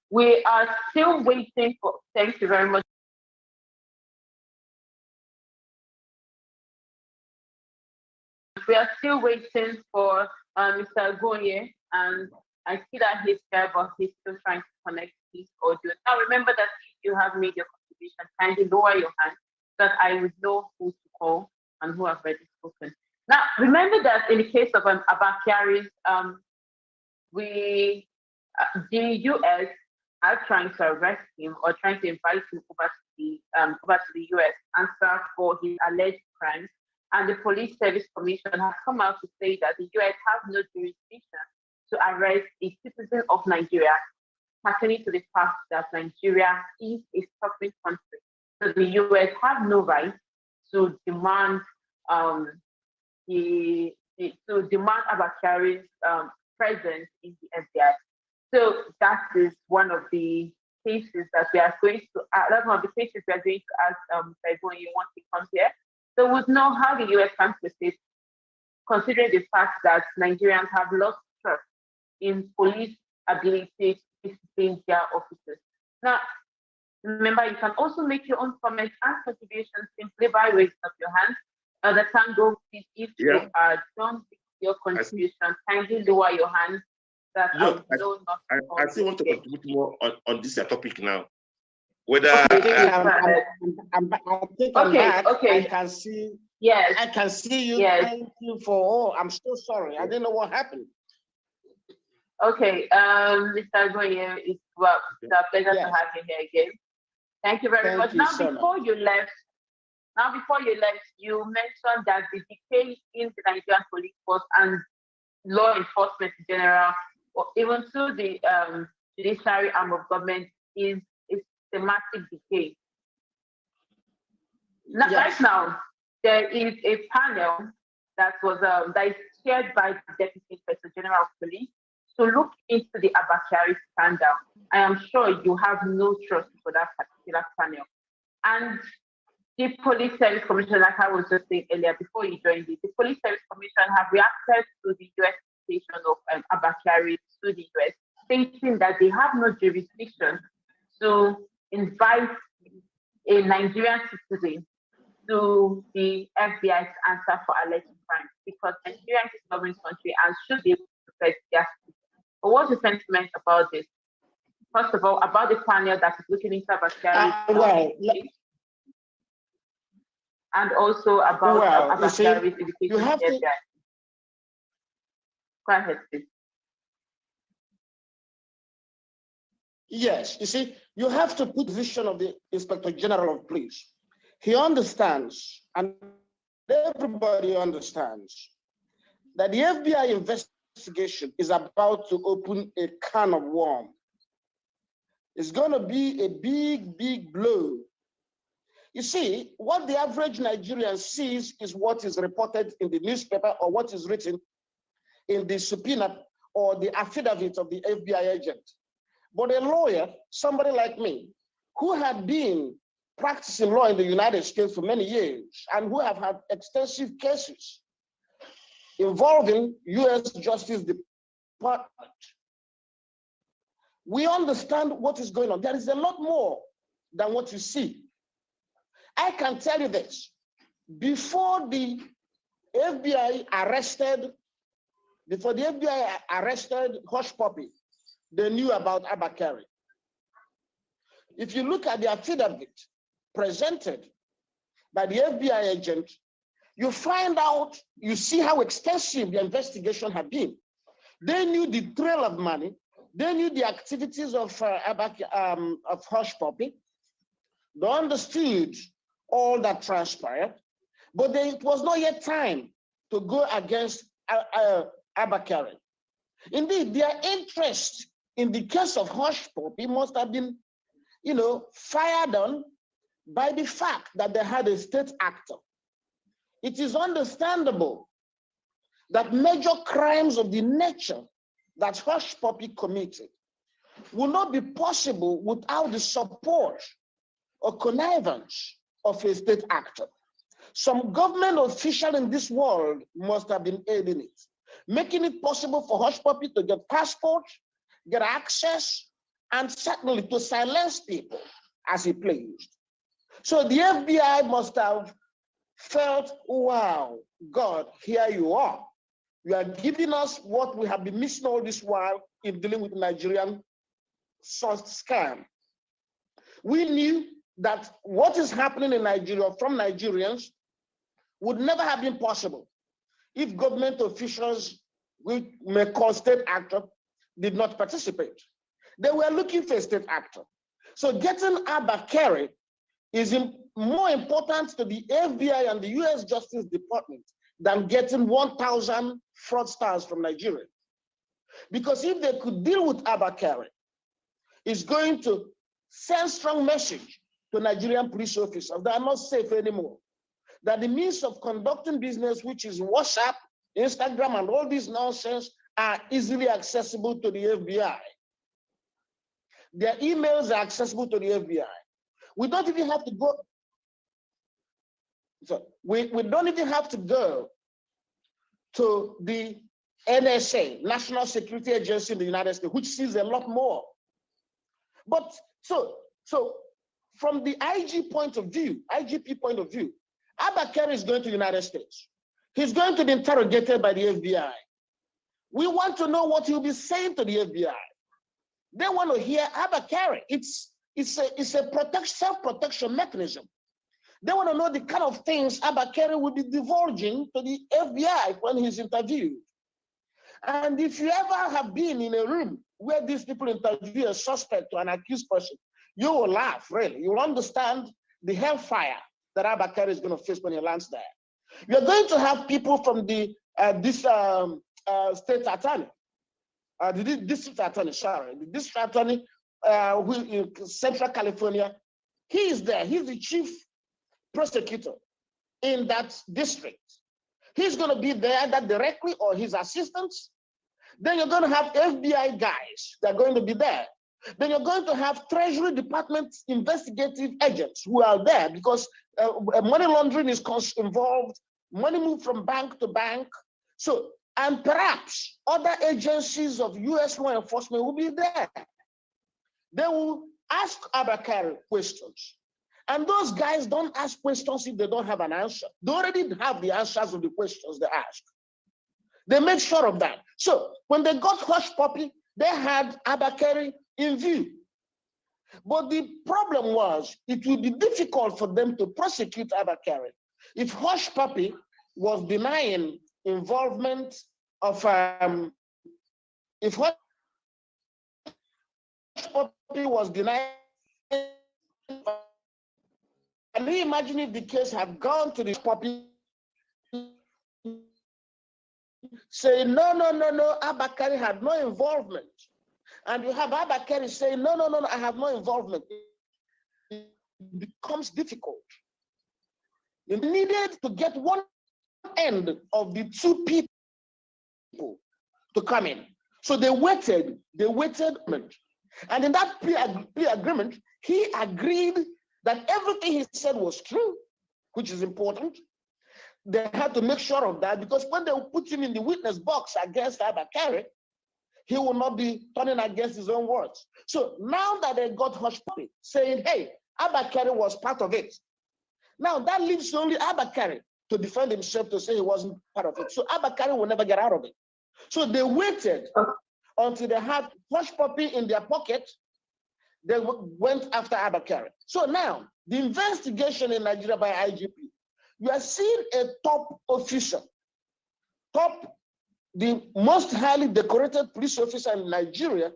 we are still waiting for, thank you very much. We are still waiting for Mr. Gonye, and I see that he's there, but he's still trying to connect his audio. Now, remember that if you have made your contribution, kindly lower your hand so that I would know who to call and who have already spoken. Now, remember that in the case of Abba Kyari, the US are trying to arrest him or trying to invite him over to the US answer for his alleged crimes. And the Police Service Commission has come out to say that the US has no jurisdiction to arrest a citizen of Nigeria, pertaining to the fact that Nigeria is a sovereign country. So the US have no right to demand Abba Kyari's presence in the FBI. So that is one of the cases that we are going to. That's one of the cases we are going to ask once he comes here. So we'll know how the US can proceed, considering the fact that Nigerians have lost trust in police ability to discipline their officers. Now, remember, you can also make your own comments and contributions simply by raising up your hand. The tango, please, if you are done with your contribution, kindly lower your hand. That I still want to contribute more on this topic now. Whether I can see. Yes, I can see you. Yes. Thank you for. I'm so sorry. I didn't know what happened. Okay, Mr. Goye, it's a pleasure to have you here again. Thank you very much. Now, before you left, you mentioned that the decay in the Nigerian police force and law enforcement in general, or even to the judiciary arm of government, is a systematic decay. Now, right now, there is a panel that is chaired by the Deputy Inspector General of Police to look into the Abba Kyari scandal. I am sure you have no trust for that particular panel. And the Police Service Commission, like I was just saying earlier before you joined it, the Police Service Commission have reacted to the US deportation of Abba Kyari to the US, stating that they have no jurisdiction to invite a Nigerian citizen to the FBI to answer for alleged crimes, because Nigeria is a sovereign country and should be able to protect their citizens. But what's the sentiment about this? First of all, about the panel that is looking into Abba Kyari, and also about Abba Kyari's education in the FBI. Go ahead, please. Yes, you see, you have to put the position of the Inspector General of Police. He understands, and everybody understands, that the FBI investigation is about to open a can of worms. It's going to be a big, big blow. You see, what the average Nigerian sees is what is reported in the newspaper or what is written in the subpoena or the affidavit of the FBI agent. But a lawyer, somebody like me, who had been practicing law in the United States for many years and who have had extensive cases involving US Justice Department, we understand what is going on. There is a lot more than what you see. I can tell you this, before the FBI arrested Hush Puppy, they knew about Abba Kyari. If you look at the affidavit presented by the FBI agent, you find out, you see how extensive the investigation had been. They knew the trail of money, they knew the activities of Hush Puppy, they understood all that transpired, but it was not yet time to go against Abba Kyari. Indeed, their interest in the case of Hush Puppy must have been, fired on by the fact that they had a state actor. It is understandable that major crimes of the nature that Hush Puppy committed will not be possible without the support or connivance of a state actor. Some government official in this world must have been aiding it, making it possible for Hush Puppy to get passports, get access, and certainly to silence people as he pleased. So the FBI must have felt, wow, God, here you are. You are giving us what we have been missing all this while in dealing with Nigerian scam. We knew that what is happening in Nigeria from Nigerians would never have been possible if government officials, we may call state actor, did not participate. They were looking for a state actor. So getting Abba Kyari is more important to the FBI and the US Justice Department than getting 1,000 fraudsters from Nigeria. Because if they could deal with Abba Kyari, it's going to send strong message to Nigerian police officers that are not safe anymore. That the means of conducting business, which is WhatsApp, Instagram, and all this nonsense, are easily accessible to the FBI. Their emails are accessible to the FBI. We don't even have to go. So we don't even have to go to the NSA, National Security Agency in the United States, which sees a lot more. But so from the IGP point of view, Abba Kyari is going to the United States. He's going to be interrogated by the FBI. We want to know what he'll be saying to the FBI. They want to hear Abba Kyari. It's a self-protection mechanism. They want to know the kind of things Abba Kyari will be divulging to the FBI when he's interviewed. And if you ever have been in a room where these people interview a suspect or an accused person, you will laugh, really. You will understand the hellfire that Abba Kyari is going to face when he lands there. You're going to have people from the state attorney, the district attorney, the district attorney who in Central California. He is there. He's the chief prosecutor in that district. He's going to be there either directly or his assistants. Then you're going to have FBI guys that are going to be there. Then you're going to have Treasury Department investigative agents who are there because money laundering is involved, money moved from bank to bank. So And perhaps other agencies of US law enforcement will be there. They will ask Abba Kyari questions. And those guys don't ask questions if they don't have an answer. They already have the answers of the questions they ask. They made sure of that. So when they got Hush Puppy, they had Abba Kyari in view. But the problem was, it would be difficult for them to prosecute Abba Kyari if Hush Puppy was denying involvement of, if Hush Puppy was denying, can you imagine if the case had gone to this Puppy saying, no, Abba Kyari had no involvement. And you have Abba Kyari saying, no, I have no involvement. It becomes difficult. They needed to get one end of the two people to come in. So they waited. And in that plea agreement, he agreed that everything he said was true, which is important. They had to make sure of that, because when they put him in the witness box against Abba Kyari, he will not be turning against his own words. So now that they got Hush Puppy saying, hey, Abba Kyari was part of it, now that leaves only Abba Kyari to defend himself, to say he wasn't part of it. So Abba Kyari will never get out of it. So they waited until they had Hush Puppy in their pocket. They went after Abba Kyari. So now, the investigation in Nigeria by IGP, you are seeing a top official, the most highly decorated police officer in Nigeria,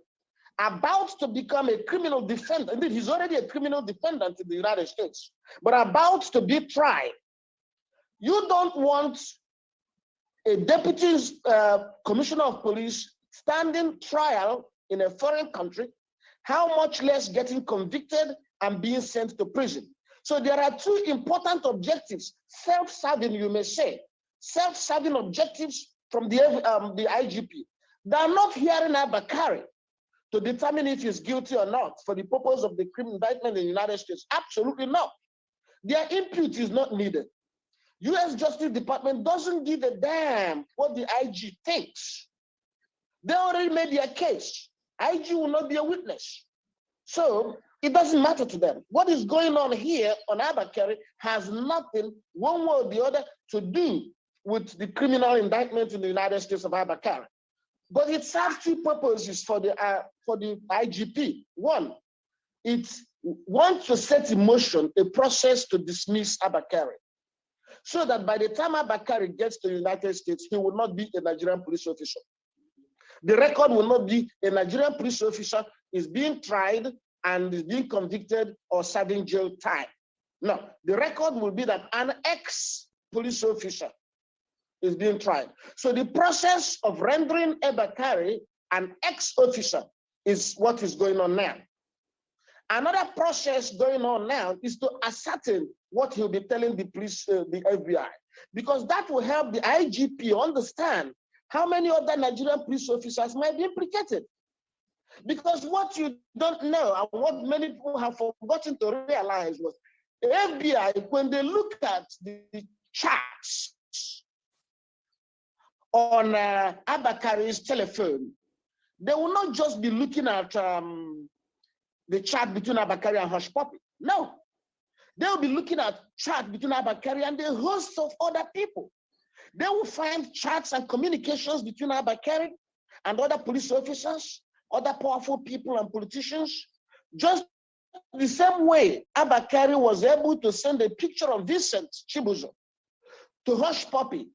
about to become a criminal defendant. Indeed, he's already a criminal defendant in the United States, but about to be tried. You don't want a deputy commissioner of police standing trial in a foreign country, how much less getting convicted and being sent to prison. So there are two important objectives, self-serving, you may say, self-serving objectives from the IGP. They are not hearing Abba Kyari to determine if he's guilty or not for the purpose of the criminal indictment in the United States. Absolutely not. Their input is not needed. US Justice Department doesn't give a damn what the IG thinks. They already made their case. IG will not be a witness. So it doesn't matter to them. What is going on here on Abba Kyari has nothing, one way or the other, to do with the criminal indictment in the United States of Abba Kyari. But it serves two purposes for the IGP. One, it wants to set in motion a process to dismiss Abba Kyari, so that by the time Abba Kyari gets to the United States, he will not be a Nigerian police officer. The record will not be a Nigerian police officer is being tried and is being convicted or serving jail time. No, the record will be that an ex-police officer is being tried. So the process of rendering Abba Kyari an ex-officer is what is going on now. Another process going on now is to ascertain what he'll be telling the police, the FBI, because that will help the IGP understand how many other Nigerian police officers might be implicated. Because what you don't know, and what many people have forgotten to realize, was the FBI, when they look at the charts on Abba Kyari's telephone, they will not just be looking at the chat between Abba Kyari and Hush Puppy. No, they'll be looking at chat between Abba Kyari and a host of other people. They will find chats and communications between Abba Kyari and other police officers, other powerful people and politicians. Just the same way Abba Kyari was able to send a picture of Vincent Chibuzo to Hush Puppy,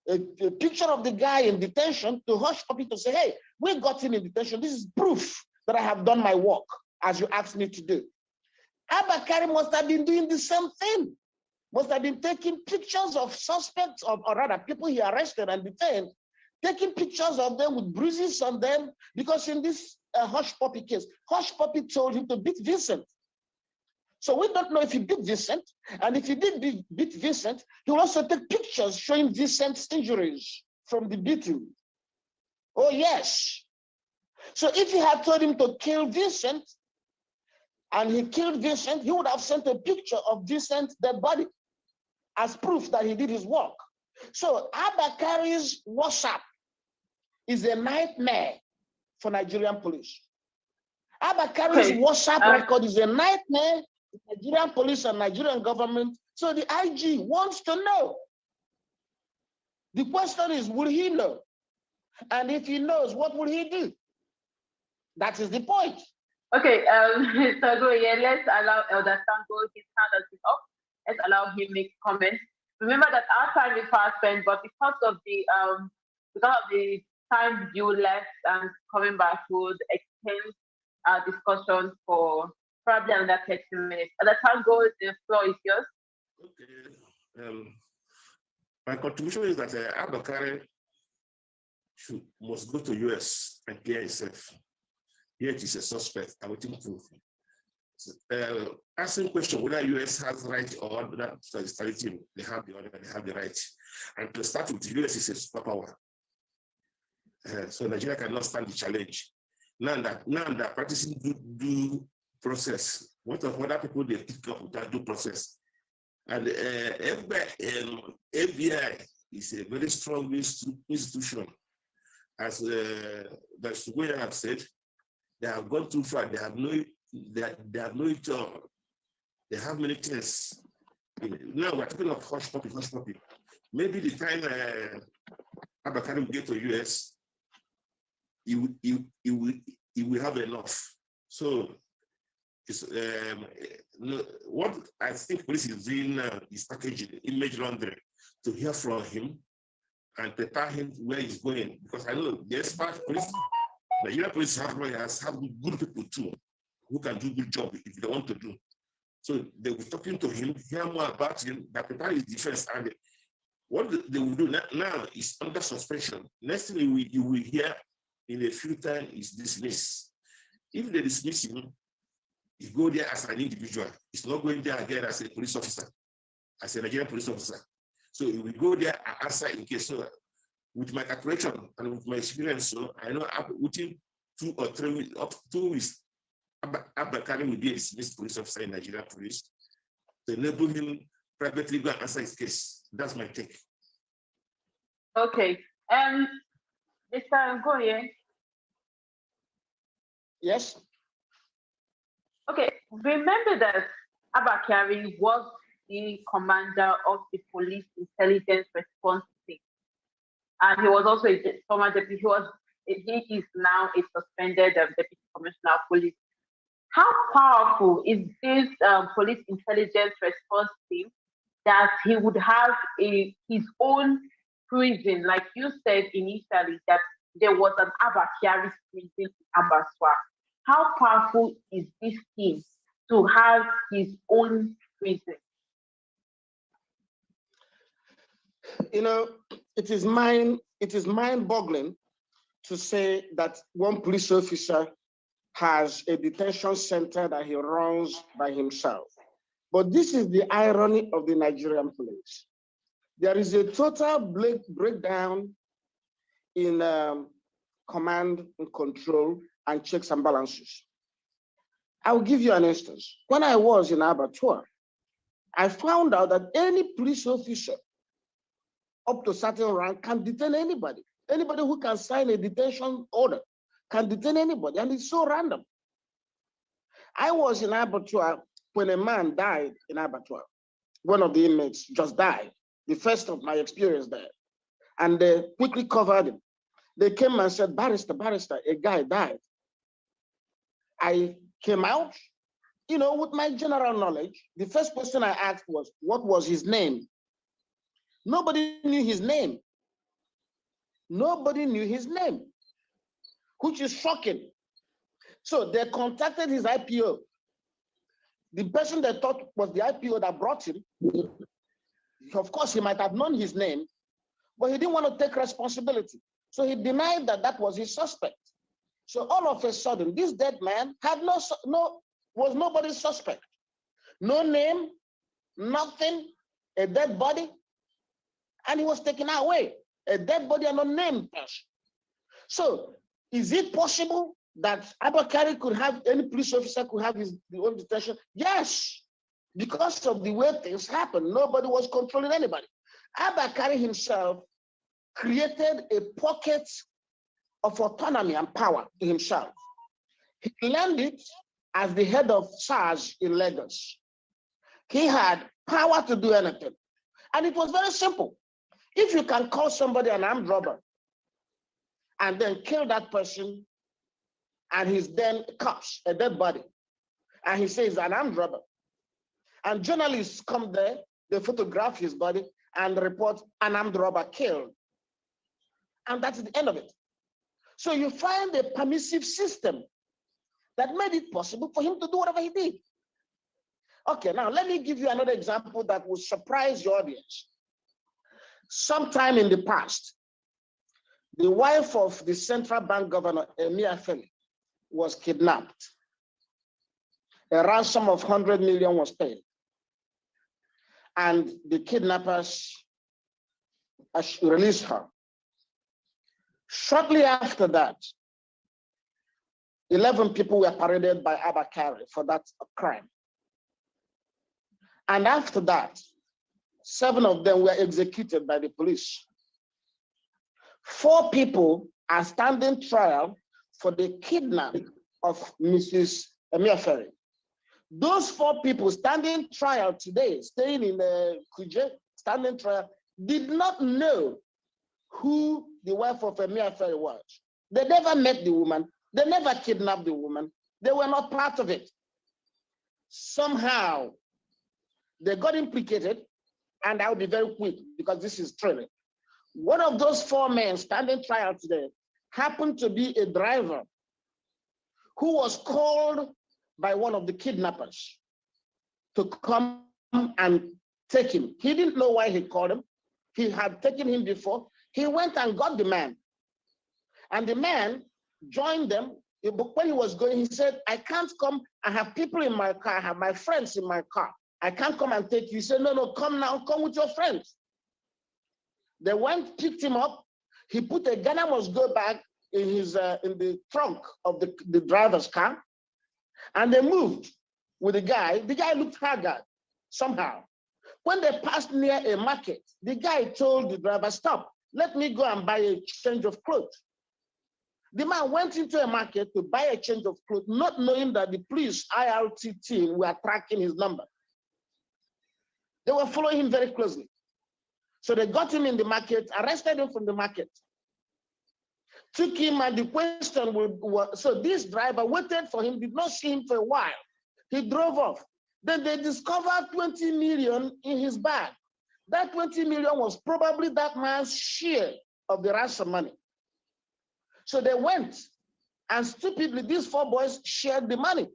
a picture of the guy in detention to Hush Puppy to say, hey, we got him in detention. This is proof that I have done my work as you asked me to do. Abba Kyari must have been doing the same thing. Must have been taking pictures of suspects, or rather people he arrested and detained, taking pictures of them with bruises on them, because in this Hush Puppy case, Hush Puppy told him to beat Vincent. So we don't know if he beat Vincent, and if he did beat Vincent, he will also take pictures showing Vincent's injuries from the beating. Oh yes. So if he had told him to kill Vincent, and he killed Vincent, he would have sent a picture of Vincent's dead body as proof that he did his work. So Abba Kyari's WhatsApp is a nightmare for Nigerian police. Abba Kyari's WhatsApp record is a nightmare for Nigerian police and Nigerian government. So the IG wants to know. The question is, will he know? And if he knows, what will he do? That is the point. Okay, so go ahead. Let's allow Elder Sango, his hand is up. Let's allow him make comments. Remember that our time is fast spent, but because of the time due left and coming back, we'll extend our discussion for probably another 30 minutes. Elder Sango, the floor is yours. Okay. My contribution is that Abba Kyari must go to US and clear himself. Yet he's a suspect, awaiting proof. Asking question whether US has right or not, they have the order, they have the right. And to start with, US is a superpower. So Nigeria cannot stand the challenge. Now that practicing due process, what of other people they pick up with that due process? And FBI is a very strong institution. As Dr. Goya have said, they have gone too far. They have no it all. They have many things. Now we're talking of hush puppy. Maybe the time Abba Kyari will get to US, he will have enough. So it's, what I think police is doing now is packaging image laundering to hear from him and prepare him where he's going. Because I know the expert police, Nigerian police have lawyers, have good people too, who can do good job if they want to do. So they were talking to him, hear more about him, that prepare his defense. And what they will do now is under suspension. Next thing you will hear in a few times is dismissed. If they dismiss him, he go there as an individual. He's not going there again as a police officer, as a Nigerian police officer. So he will go there and answer in case. So with my calculation and with my experience, so I know within 2 or 3 weeks, up to 2 weeks, Abba Kyari will be a dismissed police officer in Nigerian police to enable him privately go and answer his case. That's my take. Okay. Mr. Ngoye. Yes. Okay. Remember that Abba Kyari was the commander of the Police Intelligence Response Team, and he was also a former deputy. He is now a suspended deputy commissioner of police. How powerful is this police intelligence response team that he would have his own prison? Like you said initially, that there was an Abba Kyari prison in Abbaswa. How powerful is this team to have his own prison? You know, it is mind-boggling to say that one police officer has a detention center that he runs by himself. But this is the irony of the Nigerian police. There is a total breakdown in command and control and checks and balances. I will give you an instance. When I was in Abattoir, I found out that any police officer up to a certain rank can detain anybody. Anybody who can sign a detention order can detain anybody, and it's so random. I was in Abattoir when a man died in Abattoir. One of the inmates just died, the first of my experience there. And they quickly covered him. They came and said, barrister, a guy died. I came out, you know, with my general knowledge. The first question I asked was, what was his name? Nobody knew his name. Nobody knew his name, which is shocking. So they contacted his IPO. The person they thought was the IPO that brought him, of course, he might have known his name, but he didn't want to take responsibility. So he denied that that was his suspect. So all of a sudden, this dead man had was nobody's suspect. No name, nothing, a dead body, and he was taken away. A dead body and a named person. So is it possible that Abba Kyari could have, any police officer could have his own detention? Yes, because of the way things happen. Nobody was controlling anybody. Abba Kyari himself created a pocket of autonomy and power to himself. He learned it as the head of SARS in Lagos. He had power to do anything. And it was very simple. If you can call somebody an armed robber and then kill that person, and he's then corpse, a dead body, and he says an armed robber, and journalists come there, they photograph his body and report an armed robber killed. And that's the end of it. So you find a permissive system that made it possible for him to do whatever he did. Okay, now let me give you another example that will surprise your audience. Sometime in the past, the wife of the central bank governor, Emefiele, was kidnapped. A ransom of 100 million was paid. And the kidnappers released her. Shortly after that, 11 people were paraded by Abba Kyari for that crime. And after that, 7 of them were executed by the police. 4 people are standing trial for the kidnapping of Mrs. Emefiele. Those 4 people standing trial today, staying in the Kuje, standing trial, did not know who the wife of Emefiele was. They never met the woman. They never kidnapped the woman. They were not part of it. Somehow, they got implicated, and I'll be very quick because this is training. One of those 4 men standing trial today happened to be a driver who was called by one of the kidnappers to come and take him. He didn't know why he called him. He had taken him before. He went and got the man. And the man joined them. When he was going, he said, I can't come. I have people in my car. I have my friends in my car. I can't come and take you. He said, no, no, come now. Come with your friends. They went, picked him up. He put a Ghana must go bag in the trunk of the driver's car. And they moved with the guy. The guy looked haggard somehow. When they passed near a market, the guy told the driver, stop, let me go and buy a change of clothes. The man went into a market to buy a change of clothes, not knowing that the police IRT team were tracking his number. They were following him very closely. So they got him in the market, arrested him from the market, took him, and the question was, so this driver waited for him, did not see him for a while. He drove off. Then they discovered 20 million in his bag. That 20 million was probably that man's share of the ransom money. So they went, and stupidly, these 4 boys shared the money.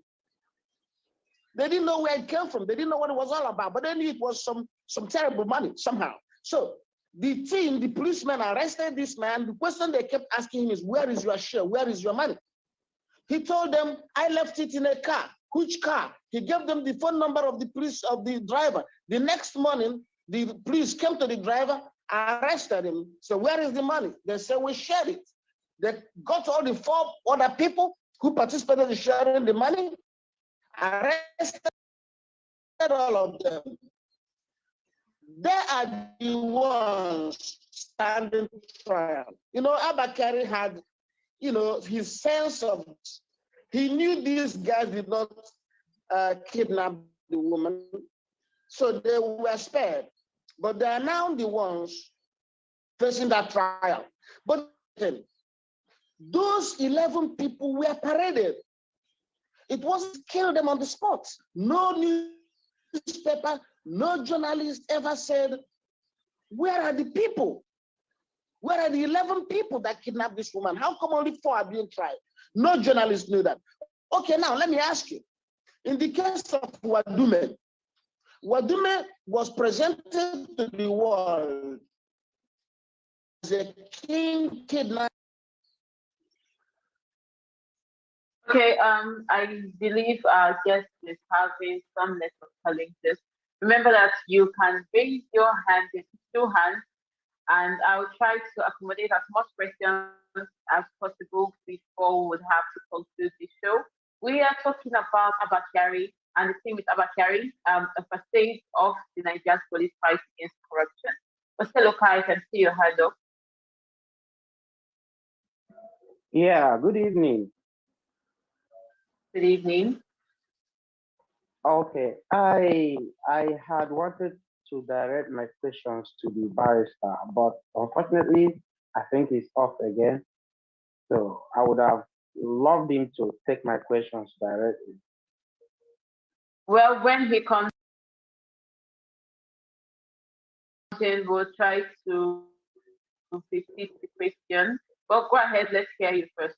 They didn't know where it came from. They didn't know what it was all about, but they knew it was some terrible money somehow. So the team, the policemen arrested this man. The question they kept asking him is, where is your share? Where is your money? He told them, I left it in a car. Which car? He gave them the phone number of the police, of the driver. The next morning, the police came to the driver, arrested him. So where is the money? They said, we shared it. They got all the 4 other people who participated in sharing the money, arrested all of them. They are the ones standing trial. You know, Abba Kyari had, you know, his sense of, he knew these guys did not kidnap the woman, so they were spared. But they are now the ones facing that trial. But then, those 11 people were paraded. It wasn't kill them on the spot. No newspaper, no journalist ever said, where are the people? Where are the 11 people that kidnapped this woman? How come only 4 are being tried? No journalist knew that. Okay, now let me ask you. In the case of Wadume, Wadume was presented to the world as a king kidnapper. Okay, I believe our guest is having some network challenges. Remember that you can raise your hand with 2 hands, and I will try to accommodate as much questions as possible before we would have to conclude the show. We are talking about Abba Kyari and the team with Abba Kyari, a facade of the Nigerian police fight against corruption. Mr. Loka, I can see your hand up. Yeah, good evening. Good evening. Okay, I had wanted to direct my questions to the barrister, but unfortunately, I think he's off again. So I would have loved him to take my questions directly. Well, when he comes in, we'll try to repeat the question. But go ahead, let's hear you first.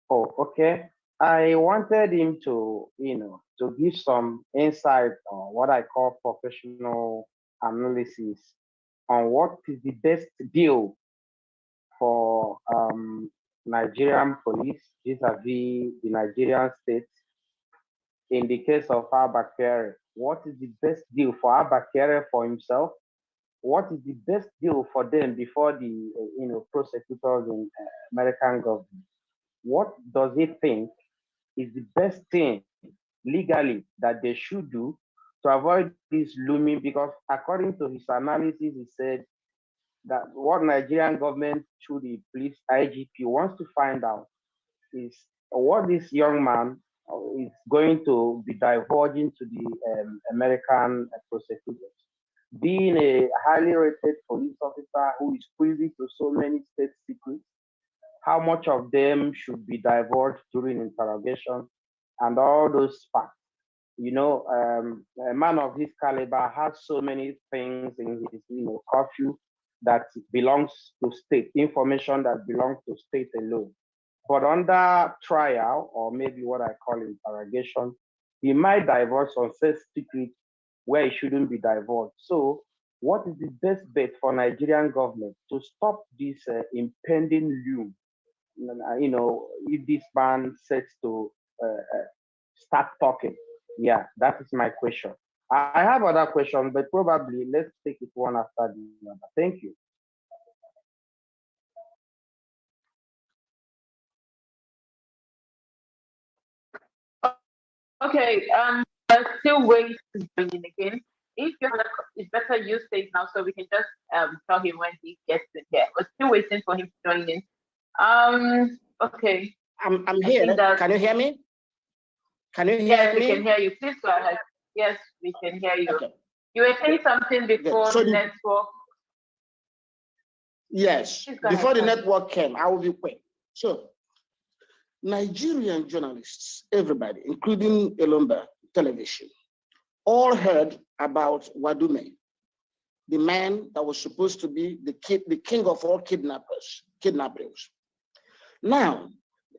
Oh, okay. I wanted him to, to give some insight on what I call professional analysis on what is the best deal for Nigerian police vis-a-vis the Nigerian state in the case of Abba Kyari. What is the best deal for Abba Kyari for himself? What is the best deal for them before the prosecutors in American government? What does he think is the best thing legally that they should do to avoid this looming? Because according to his analysis, he said that what Nigerian government through the police IGP wants to find out is what this young man is going to be divulging to the American prosecutors. Being a highly rated police officer who is privy to so many state secrets, how much of them should be divulged during interrogation, and all those facts. A man of his caliber has so many things in his curfew that belongs to state, information that belongs to state alone. But under trial, or maybe what I call interrogation, he might divulge some secrets where it shouldn't be divulged. So what is the best bet for Nigerian government to stop this impending loom? If this man sets to start talking. Yeah, that is my question. I have other questions, but probably let's take it one after the other. Thank you. Okay, there's still ways to bring in again. If you have it's better you say it now so we can just tell him when he gets in here. We're still waiting for him to join in. Okay. I'm here. Can you hear me? Can you hear yes, me? we can hear you. Please go ahead. Yes, we can hear you. Okay. You were saying something before So the network. Yes, before the network came, I will be quick. So, Nigerian journalists, everybody, including Elomba Television, all heard about Wadume, the man that was supposed to be the king of all kidnappings. Now,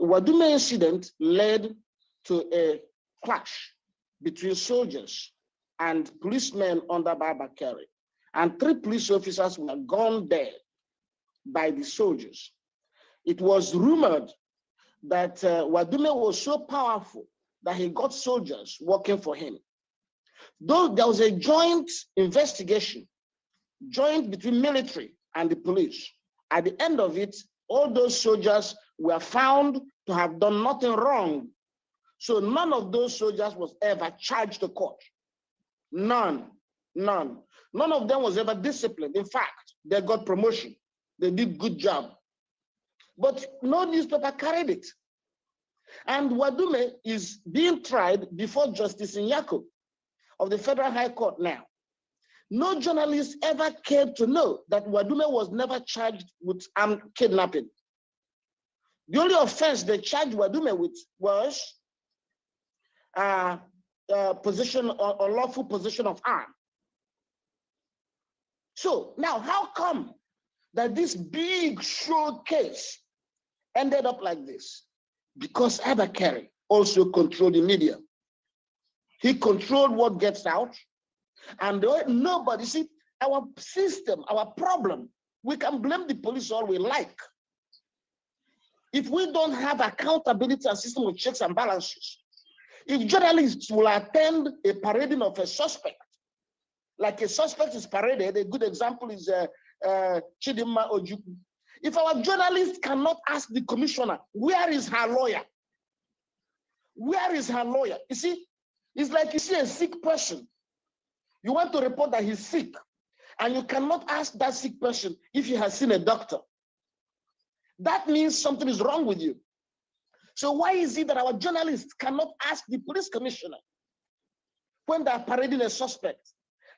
Wadume incident led to a clash between soldiers and policemen under Abba Kyari, and 3 police officers were gone dead by the soldiers. It was rumored that Wadume was so powerful that he got soldiers working for him. Though there was a joint investigation, joint between military and the police. At the end of it, all those soldiers were found to have done nothing wrong. So none of those soldiers was ever charged to court. None. None of them was ever disciplined. In fact, they got promotion. They did good job. But no newspaper carried it. And Wadume is being tried before Justice Nyako of the Federal High Court now. No journalist ever cared to know that Wadume was never charged with kidnapping. The only offense they charged Wadume with was unlawful possession of arm. So now, how come that this big show case ended up like this? Because Abba Kyari also controlled the media. He controlled what gets out, and nobody, see, our system, our problem, we can blame the police all we like. If we don't have accountability and system of checks and balances, if journalists will attend a parading of a suspect, like a suspect is paraded, a good example is Chidinma Ojukwu. If our journalists cannot ask the commissioner, where is her lawyer? Where is her lawyer? You see, it's like you see a sick person. You want to report that he's sick, and you cannot ask that sick person if he has seen a doctor. that means something is wrong with you. So why is it that our journalists cannot ask the police commissioner when they're parading a suspect,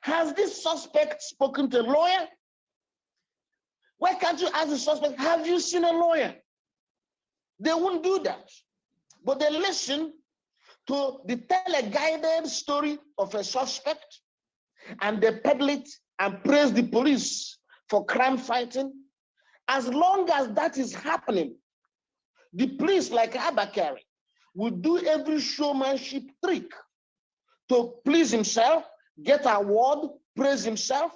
has this suspect spoken to a lawyer? Why can't you ask the suspect, have you seen a lawyer? They won't do that. But they listen to the tele-guided story of a suspect, and they peddle it and praise the police for crime fighting. As long as that is happening, the police like Abba Kyari will do every showmanship trick to please himself, get an award, praise himself.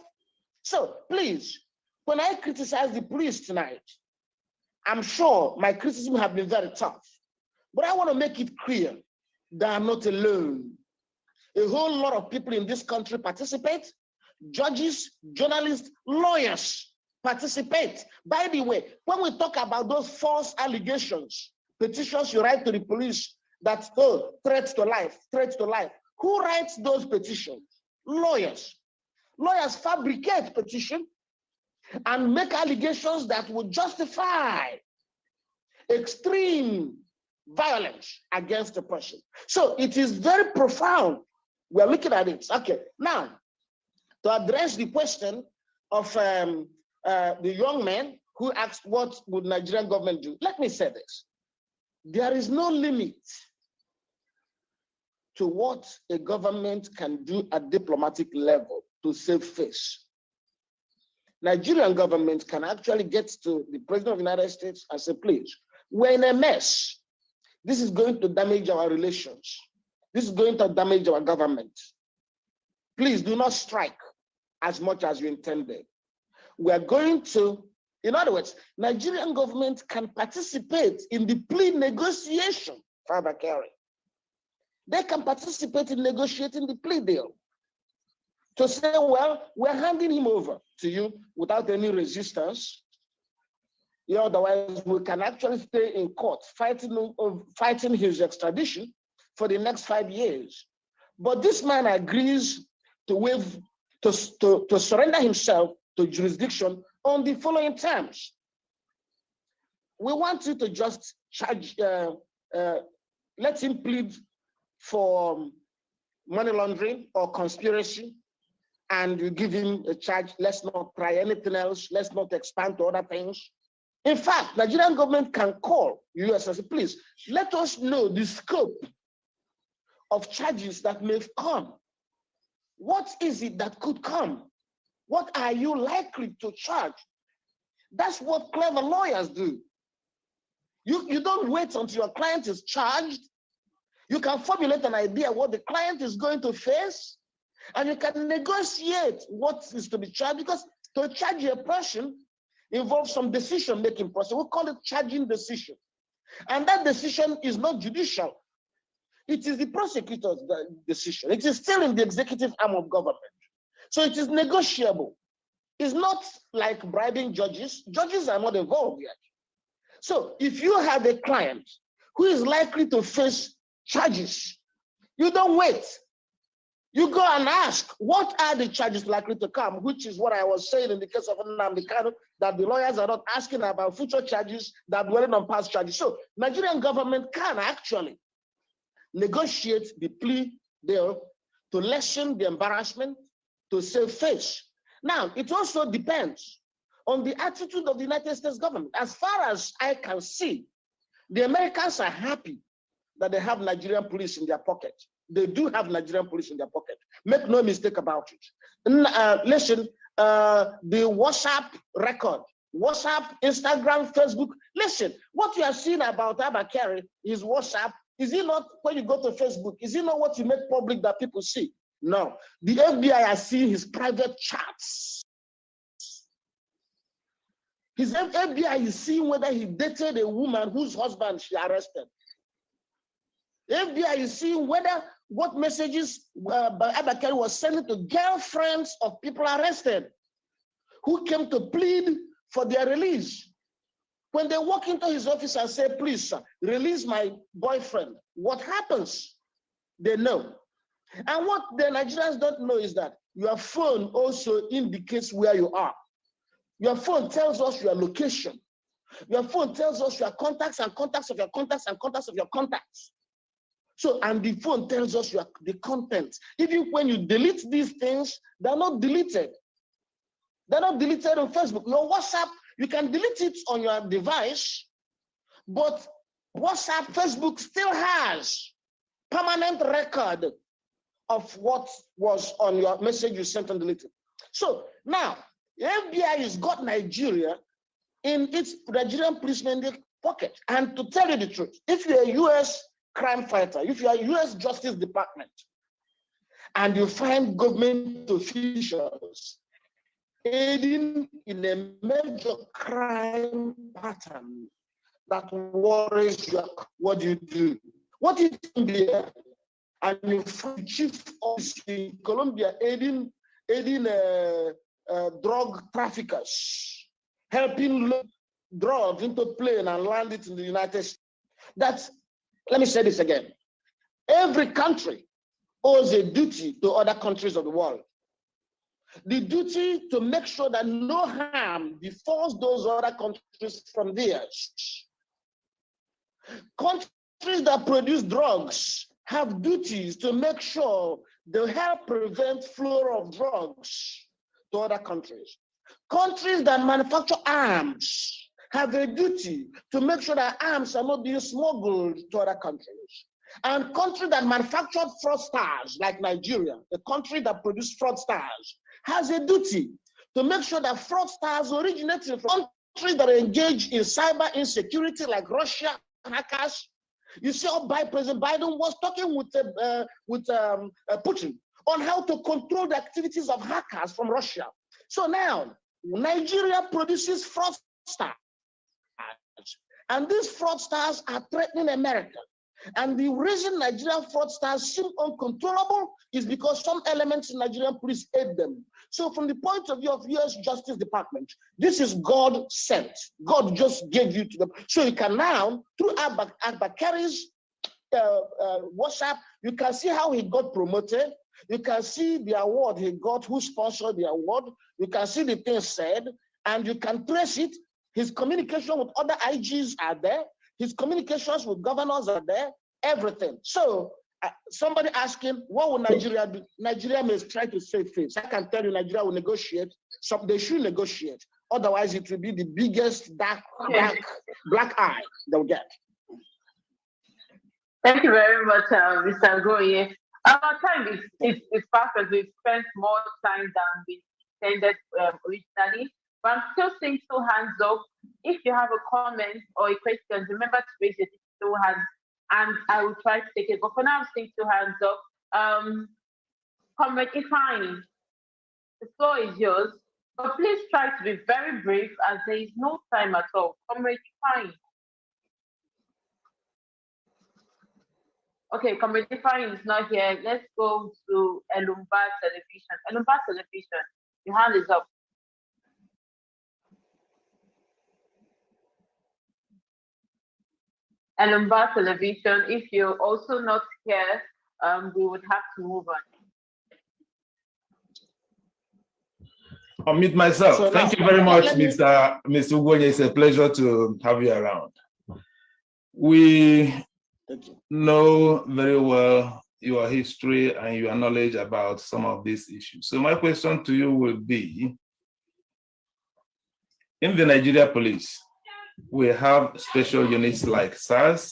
So please, when I criticize the police tonight, I'm sure my criticism have been very tough, but I want to make it clear that I'm not alone. A whole lot of people in this country participate. Judges, journalists, lawyers participate. By the way, when we talk about those false allegations, petitions you write to the police that, oh, threats to life, who writes those petitions? Lawyers. Lawyers fabricate petition and make allegations that would justify extreme violence against a person. So it is very profound. We're looking at it. Okay, now, to address the question of the young man who asked what would Nigerian government do, let me say this. There is no limit to what a government can do at diplomatic level to save face. Nigerian government can actually get to the President of the United States and say, please, we're in a mess. This is going to damage our relations. This is going to damage our government. Please do not strike as much as you intended. We are going to, in other words, Nigerian government can participate in the plea negotiation for Abba Kyari. They can participate in negotiating the plea deal to say, well, we're handing him over to you without any resistance. Otherwise, we can actually stay in court fighting his extradition for the next 5 years. But this man agrees to surrender himself to jurisdiction on the following terms. We want you to just charge, let him plead for money laundering or conspiracy, and you give him a charge. Let's not try anything else. Let's not expand to other things. In fact, Nigerian government can call US and say, please, let us know the scope of charges that may come. What is it that could come? What are you likely to charge? That's what clever lawyers do. You don't wait until your client is charged. You can formulate an idea what the client is going to face, and you can negotiate what is to be charged, because to charge a person involves some decision-making process. We call it charging decision. And that decision is not judicial. It is the prosecutor's decision. It is still in the executive arm of government. So it is negotiable. It's not like bribing judges. Judges are not involved yet. So if you have a client who is likely to face charges, you don't wait. You go and ask, what are the charges likely to come? Which is what I was saying in the case of Nnamdi Kanu, that the lawyers are not asking about future charges, that dwelling on past charges. So Nigerian government can actually negotiate the plea deal to lessen the embarrassment, to save face. Now, it also depends on the attitude of the United States government. As far as I can see, the Americans are happy that they have Nigerian police in their pocket. They do have Nigerian police in their pocket. Make no mistake about it. Listen, the WhatsApp record, WhatsApp, Instagram, Facebook. Listen, what you are seeing about Abba Kyari is WhatsApp. Is it not when you go to Facebook? Is it not what you make public that people see? No. The FBI are seeing his private chats. His FBI is seeing whether he dated a woman whose husband she arrested. FBI is seeing what messages Abba Kyari was sending to girlfriends of people arrested who came to plead for their release. When they walk into his office and say, please, sir, release my boyfriend, what happens? They know. And what the Nigerians don't know is that your phone also indicates where you are. Your phone tells us your location. Your phone tells us your contacts and contacts of your contacts and contacts of your contacts. So, and the phone tells us the content. Even when you delete these things, they're not deleted. They're not deleted on Facebook. Your WhatsApp, you can delete it on your device, but WhatsApp, Facebook still has permanent record of what was on your message you sent and deleted. So now, the FBI has got Nigeria in its Nigerian policeman pocket. And to tell you the truth, if you're a US crime fighter, if you're a US Justice Department, and you find government officials aiding in a major crime pattern that worries you, what do you do? What if Colombia and you find chief officer in Colombia aiding drug traffickers, helping load drugs into plane and land it in the United States? Let me say this again. Every country owes a duty to other countries of the world. The duty to make sure that no harm befalls those other countries from theirs. Countries that produce drugs have duties to make sure they help prevent flow of drugs to other countries. Countries that manufacture arms have a duty to make sure that arms are not being smuggled to other countries. And countries that manufacture fraudsters, like Nigeria, a country that produces fraudsters, has a duty to make sure that fraudsters originating from countries that are engaged in cyber insecurity, like Russia, hackers. You see, President Biden was talking with Putin on how to control the activities of hackers from Russia. So now, Nigeria produces fraudsters, and these fraudsters are threatening America. And the reason Nigerian fraudsters seem uncontrollable is because some elements in Nigerian police aid them. So from the point of view of US Justice Department, this is God sent. God just gave you to them. So you can now, through Abba Kyari's WhatsApp, you can see how he got promoted. You can see the award he got, who sponsored the award. You can see the things said, and you can trace it. His communication with other IGs are there. His communications with governors are there, everything. So somebody asking, what will Nigeria do? Nigeria may try to save face. I can tell you Nigeria will negotiate. So they should negotiate. Otherwise, it will be the biggest black eye they'll get. Thank you very much, Mr. Goye. Our time is fast as we've spent more time than we intended originally. But I'm still seeing two hands up. If you have a comment or a question, remember to raise your two hands and I will try to take it. But for now, I'm seeing two hands up. Comrade Ifeanyi, the floor is yours. But please try to be very brief as there is no time at all. Comrade Ifeanyi. Okay, Comrade Ifeanyi is not here. Let's go to Elumba Television. Elumba Television, your hand is up. Elumba Television, if you're also not here, we would have to move on. I'll mute myself. So thank you very much, Mr. Ugwuonye. It's a pleasure to have you around. We know very well your history and your knowledge about some of these issues. So my question to you will be, in the Nigeria police, we have special units like SARS,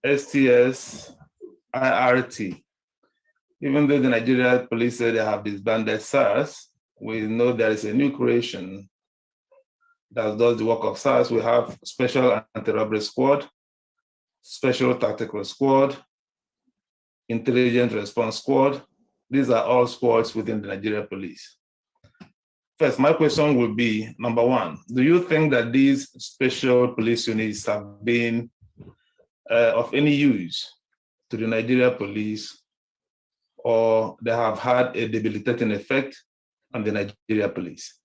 STS, IRT. Even though the Nigeria police say they have disbanded SARS, we know there is a new creation that does the work of SARS. We have Special Anti-Robbery Squad, Special Tactical Squad, Intelligent Response Squad. These are all squads within the Nigeria police. First, my question would be, number one, do you think that these special police units have been of any use to the Nigeria police, or they have had a debilitating effect on the Nigeria police?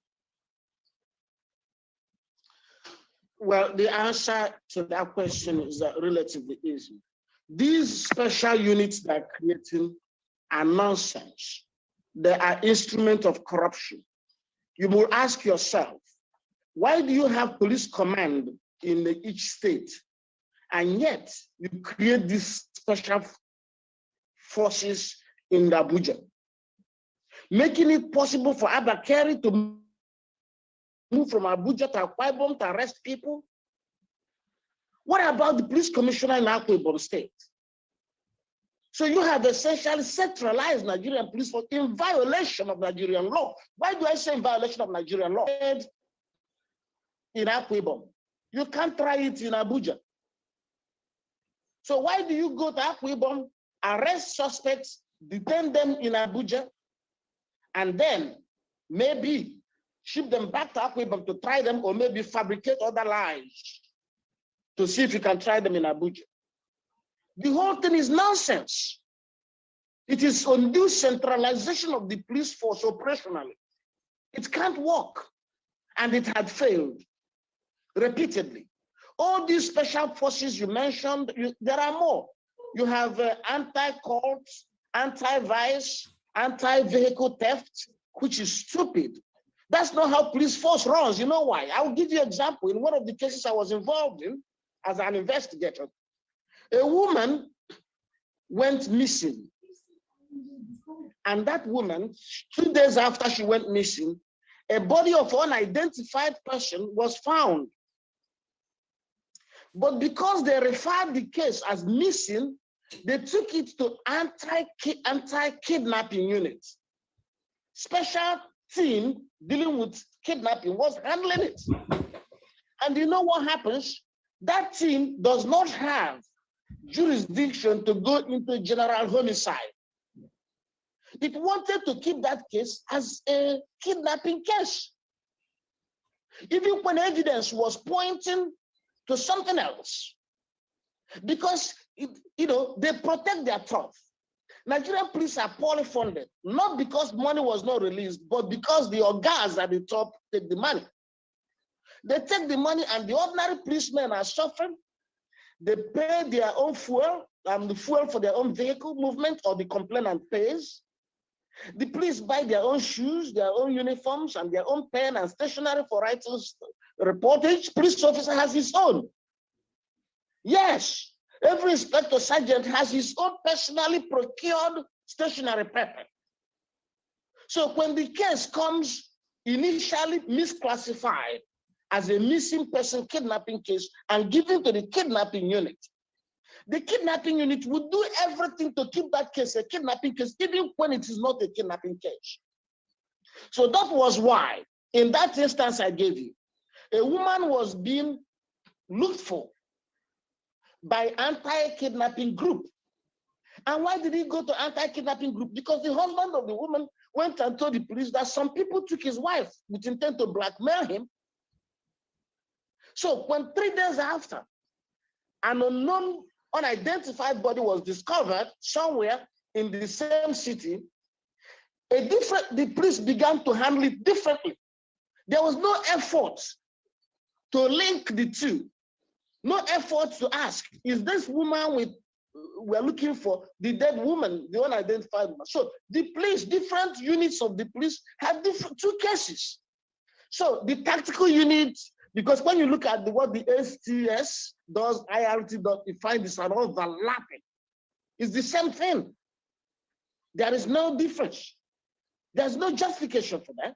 Well, the answer to that question is relatively easy. These special units that are creating are nonsense. They are instruments of corruption. You will ask yourself, Why do you have police command in each state? And yet you create these special forces in Abuja, making it possible for Abba Kyari to move from Abuja to Akwa Ibom to arrest people? What about the police commissioner in Akwa Ibom state? So you have essentially centralized Nigerian police force in violation of Nigerian law. Why do I say in violation of Nigerian law? In Akwa Ibom, you can't try it in Abuja. So why do you go to Akwa Ibom, arrest suspects, detain them in Abuja, and then maybe ship them back to Akwa Ibom to try them, or maybe fabricate other lies to see if you can try them in Abuja? The whole thing is nonsense. It is undue centralization of the police force operationally. It can't work, and it had failed repeatedly. All these special forces you mentioned, there are more. You have anti-cult, anti-vice, anti-vehicle theft, which is stupid. That's not how police force runs. You know why? I'll give you an example. In one of the cases I was involved in as an investigator, a woman went missing. And that woman, 2 days after she went missing, a body of an unidentified person was found. But because they referred the case as missing, they took it to anti-kidnapping units. Special team dealing with kidnapping was handling it. And you know what happens? That team does not have jurisdiction to go into general homicide. It wanted to keep that case as a kidnapping case. Even when evidence was pointing to something else, because they protect their turf. Nigerian police are poorly funded, not because money was not released, but because the organs at the top take the money. They take the money, and the ordinary policemen are suffering. They pay their own fuel, the fuel for their own vehicle movement, or the complainant pays. The police buy their own shoes, their own uniforms, and their own pen and stationery for writing reportage. Police officer has his own. Yes, every inspector sergeant has his own personally procured stationery paper. So when the case comes initially misclassified as a missing person kidnapping case and given to the kidnapping unit, the kidnapping unit would do everything to keep that case a kidnapping case, even when it is not a kidnapping case. So that was why, in that instance I gave you, a woman was being looked for by anti-kidnapping group. And why did he go to anti-kidnapping group? Because the husband of the woman went and told the police that some people took his wife with intent to blackmail him. So when 3 days after, an unknown, unidentified body was discovered somewhere in the same city, the police began to handle it differently. There was no effort to link the two, no effort to ask, is this woman we're looking for the dead woman, the unidentified woman? So the police, different units of the police had two cases. So the tactical units, because when you look at what the STS does, IRT does, you find this are all overlapping. It's the same thing. There is no difference. There's no justification for that.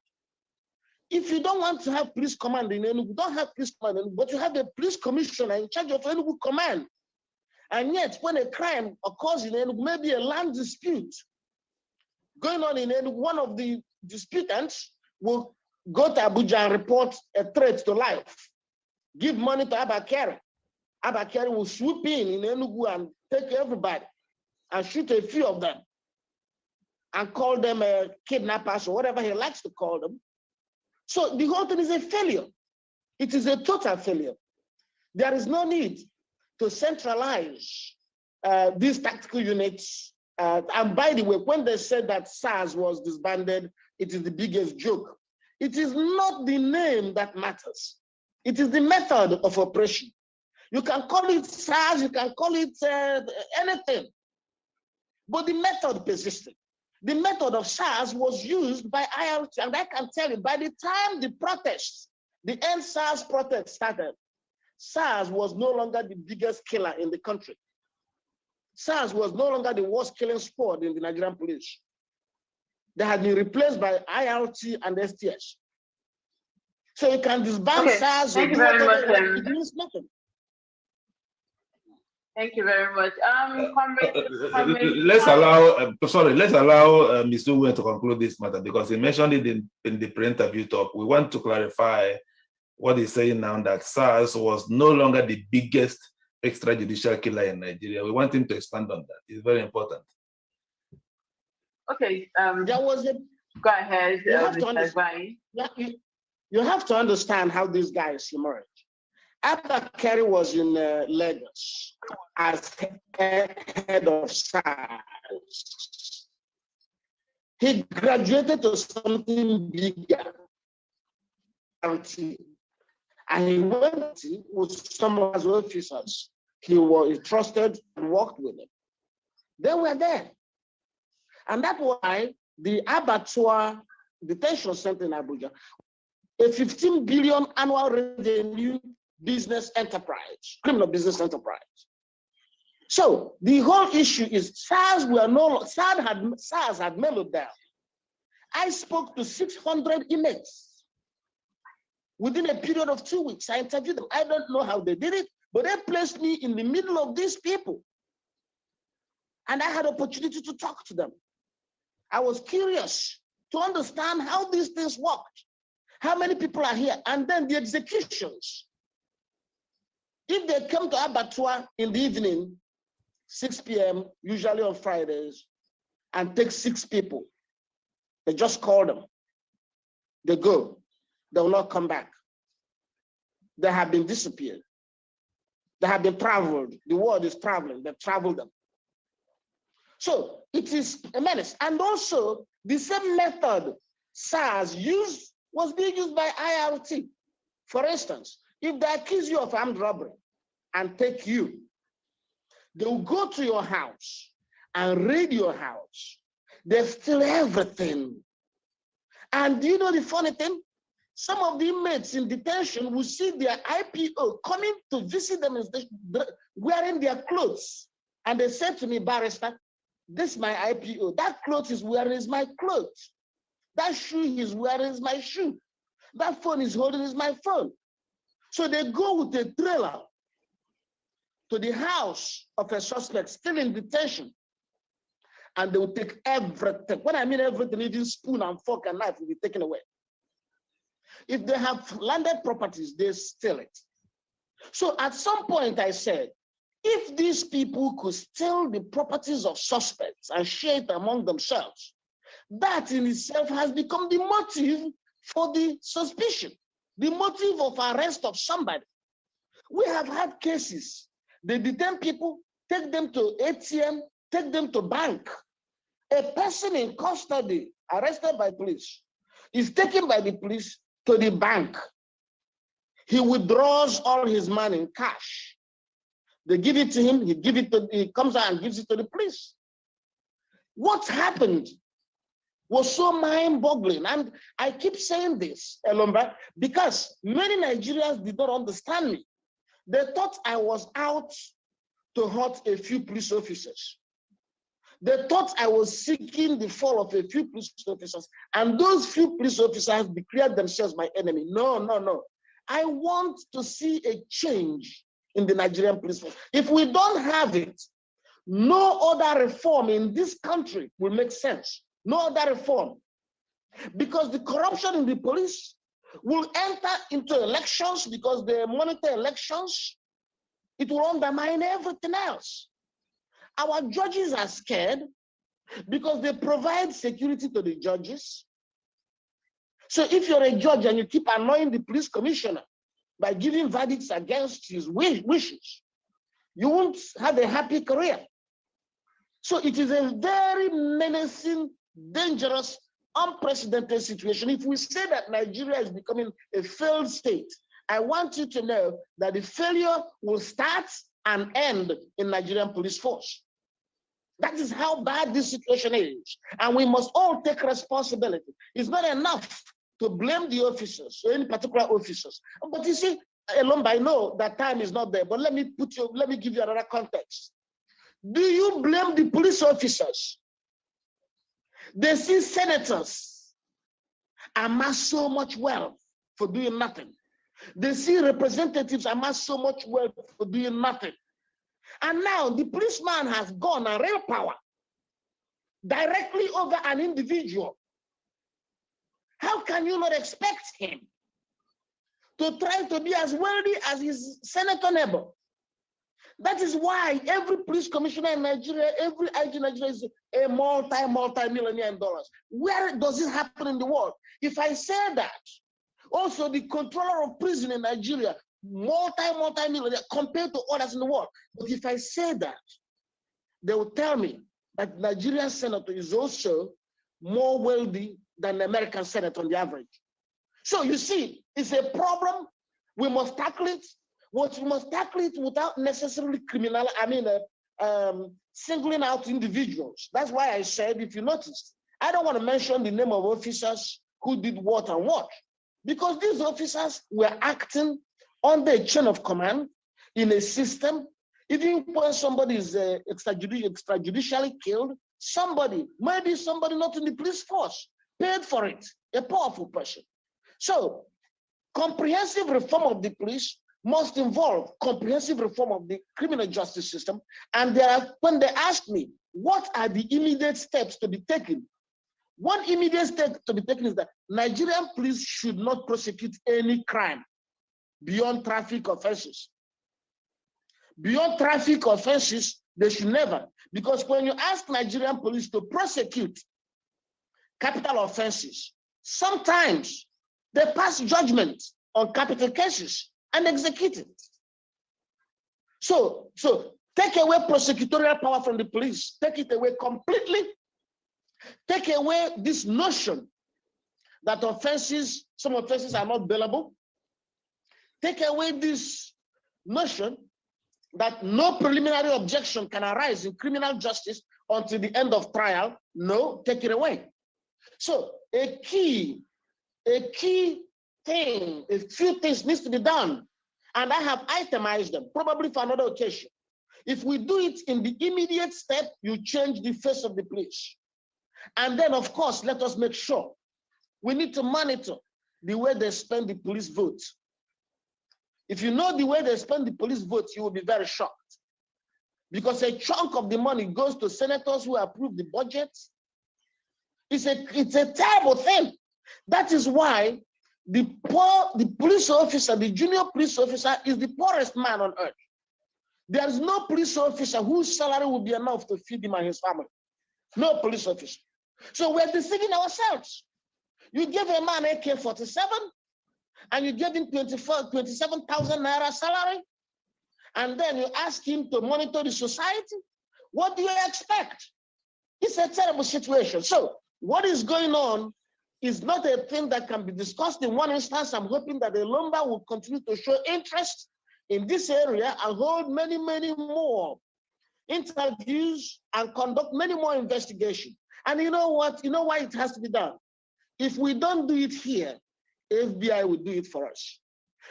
If you don't want to have police command in Enugu, don't have police command in Enugu, but you have a police commissioner in charge of Enugu command. And yet, when a crime occurs in Enugu, maybe a land dispute going on in Enugu, one of the disputants will go to Abuja and report a threat to life, give money to Abba Kyari. Abba Kyari will swoop in Enugu and take everybody and shoot a few of them and call them kidnappers or whatever he likes to call them. So the whole thing is a failure. It is a total failure. There is no need to centralize these tactical units. And by the way, when they said that SARS was disbanded, it is the biggest joke. It is not the name that matters. It is the method of operation. You can call it SARS, you can call it anything, but the method persisted. The method of SARS was used by IRT, and I can tell you, by the time the protests The End SARS protest started. SARS was no longer the biggest killer in the country. SARS was no longer the worst killing squad in the Nigerian police. They had been replaced by IRT and STS. So you can disband SARS or do whatever, it means nothing. Thank you very much. Let's allow Mr. Uwe to conclude this matter because he mentioned it in the pre-interview talk. We want to clarify what he's saying now, that SARS was no longer the biggest extrajudicial killer in Nigeria. We want him to expand on that. It's very important. Okay. There was a. Go ahead. You have to understand how these guys emerged. Abba Kyari was in Lagos as head of SARS. He graduated to something bigger, and he went with some of his officers. He was trusted and worked with them. They were there. And that's why the Abattoir Detention Center in Abuja, a 15 billion annual revenue business enterprise, criminal business enterprise. So the whole issue is SARS had mellowed down. I spoke to 600 inmates within a period of 2 weeks. I interviewed them. I don't know how they did it, but they placed me in the middle of these people. And I had opportunity to talk to them. I was curious to understand how these things worked, how many people are here, and then the executions. If they come to Abattoir in the evening, 6 p.m., usually on Fridays, and take 6 people, they just call them. They go. They will not come back. They have been disappeared. They have been traveled. The world is traveling. They've traveled them. So it is a menace. And also, the same method SARS used was being used by IRT. For instance, if they accuse you of armed robbery and take you, they will go to your house and raid your house. They steal everything. And do you know the funny thing? Some of the inmates in detention will see their IPO coming to visit them wearing their clothes. And they said to me, "Barrister, this is my IPO. That clothes he's wearing is my clothes. That shoe he's wearing is my shoe. That phone he's holding is my phone." So they go with a trailer to the house of a suspect still in detention, and they will take everything. When I mean everything, even spoon and fork and knife will be taken away. If they have landed properties, they steal it. So at some point I said, if these people could steal the properties of suspects and share it among themselves, that in itself has become the motive for the suspicion, the motive of arrest of somebody. We have had cases. They detain people, take them to ATM, take them to bank. A person in custody, arrested by police, is taken by the police to the bank. He withdraws all his money in cash. They give it to him, he comes out and gives it to the police. What happened was so mind-boggling. And I keep saying this, Elomba, because many Nigerians did not understand me. They thought I was out to hurt a few police officers. They thought I was seeking the fall of a few police officers, and those few police officers declared themselves my enemy. No, no, no. I want to see a change in the Nigerian police force. If we don't have it, no other reform in this country will make sense. No other reform. Because the corruption in the police will enter into elections because they monitor elections. It will undermine everything else. Our judges are scared because they provide security to the judges. So if you're a judge and you keep annoying the police commissioner by giving verdicts against his wishes, you won't have a happy career. So it is a very menacing, dangerous, unprecedented situation. If we say that Nigeria is becoming a failed state, I want you to know that the failure will start and end in Nigerian police force. That is how bad this situation is. And we must all take responsibility. It's not enough to blame the officers, any particular officers. But you see, Elomba, I know that time is not there, but let me give you another context. Do you blame the police officers? They see senators amass so much wealth for doing nothing. They see representatives amass so much wealth for doing nothing. And now the policeman has gone and real power directly over an individual. How can you not expect him to try to be as wealthy as his senator neighbor? That is why every police commissioner in Nigeria, every IG in Nigeria is a multi-millionaire in dollars. Where does it happen in the world? If I say that, also the controller of prison in Nigeria, multi-millionaire compared to others in the world. But if I say that, they will tell me that Nigerian senator is also more wealthy than the American senator on the average. So you see, it's a problem. We must tackle it. We must tackle it without necessarily singling out individuals. That's why I said, if you noticed, I don't want to mention the name of officers who did what and what, because these officers were acting under a chain of command in a system. Even when somebody is extrajudicially killed, maybe somebody not in the police force, paid for it, a powerful person. So comprehensive reform of the police must involve comprehensive reform of the criminal justice system. And when they ask me, what are the immediate steps to be taken? One immediate step to be taken is that Nigerian police should not prosecute any crime beyond traffic offenses. Beyond traffic offenses, they should never. Because when you ask Nigerian police to prosecute capital offenses, sometimes they pass judgment on capital cases and execute it. So take away prosecutorial power from the police, take it away completely. Take away this notion that some offenses are not bailable. Take away this notion that no preliminary objection can arise in criminal justice until the end of trial. No, take it away. So a key thing, a few things needs to be done. And I have itemized them, probably for another occasion. If we do it in the immediate step, you change the face of the police. And then, of course, let us make sure we need to monitor the way they spend the police votes. If you know the way they spend the police votes, you will be very shocked. Because a chunk of the money goes to senators who approve the budget. It's a terrible thing. That is why the police officer, the junior police officer, is the poorest man on earth. There is no police officer whose salary will be enough to feed him and his family. No police officer. So we're deceiving ourselves. You give a man AK-47 and you give him 27,000 naira salary, and then you ask him to monitor the society. What do you expect? It's a terrible situation. So what is going on is not a thing that can be discussed in one instance. I'm hoping that the Lumba will continue to show interest in this area and hold many, many more interviews and conduct many more investigations. And you know what? You know why it has to be done? If we don't do it here, FBI will do it for us.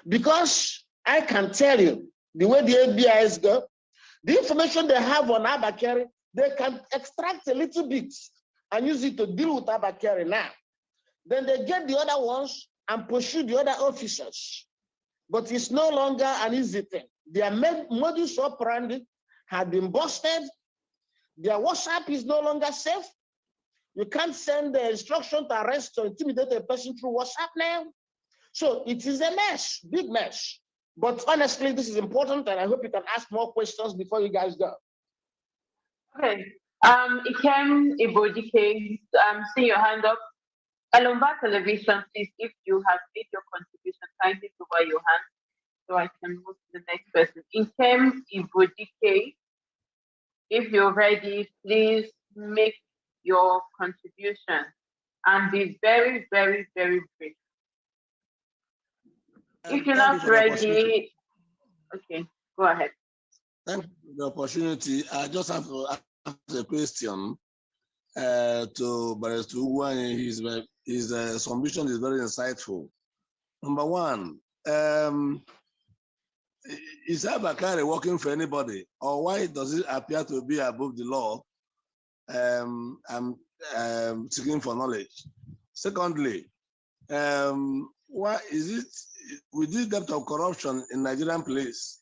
Because I can tell you, the way the FBI's go, the information they have on Abba Kyari, they can extract a little bit and use it to deal with Abba Kyari now. Then they get the other ones and pursue the other officers. But it's no longer an easy thing. Their modus operandi had been busted. Their WhatsApp is no longer safe. You can't send the instruction to arrest or intimidate a person through WhatsApp now. So it is a mess, big mess. But honestly, this is important, and I hope you can ask more questions before you guys go. Okay. Ikem Ibodike, see your hand up. Alomba Television, please, if you have made your contribution, kindly lower your hand so I can move to the next person. Ikem Ibodike, if you're ready, please make your contribution and be very, very, very brief. If you're not ready, okay, go ahead. Thank you for the opportunity. I just have to ask a question to Barrister Ugwuanyi. He's his submission is very insightful. Number one, is Abba Kyari working for anybody, or why does it appear to be above the law? I'm seeking for knowledge. Secondly, why is it with this depth of corruption in Nigerian police?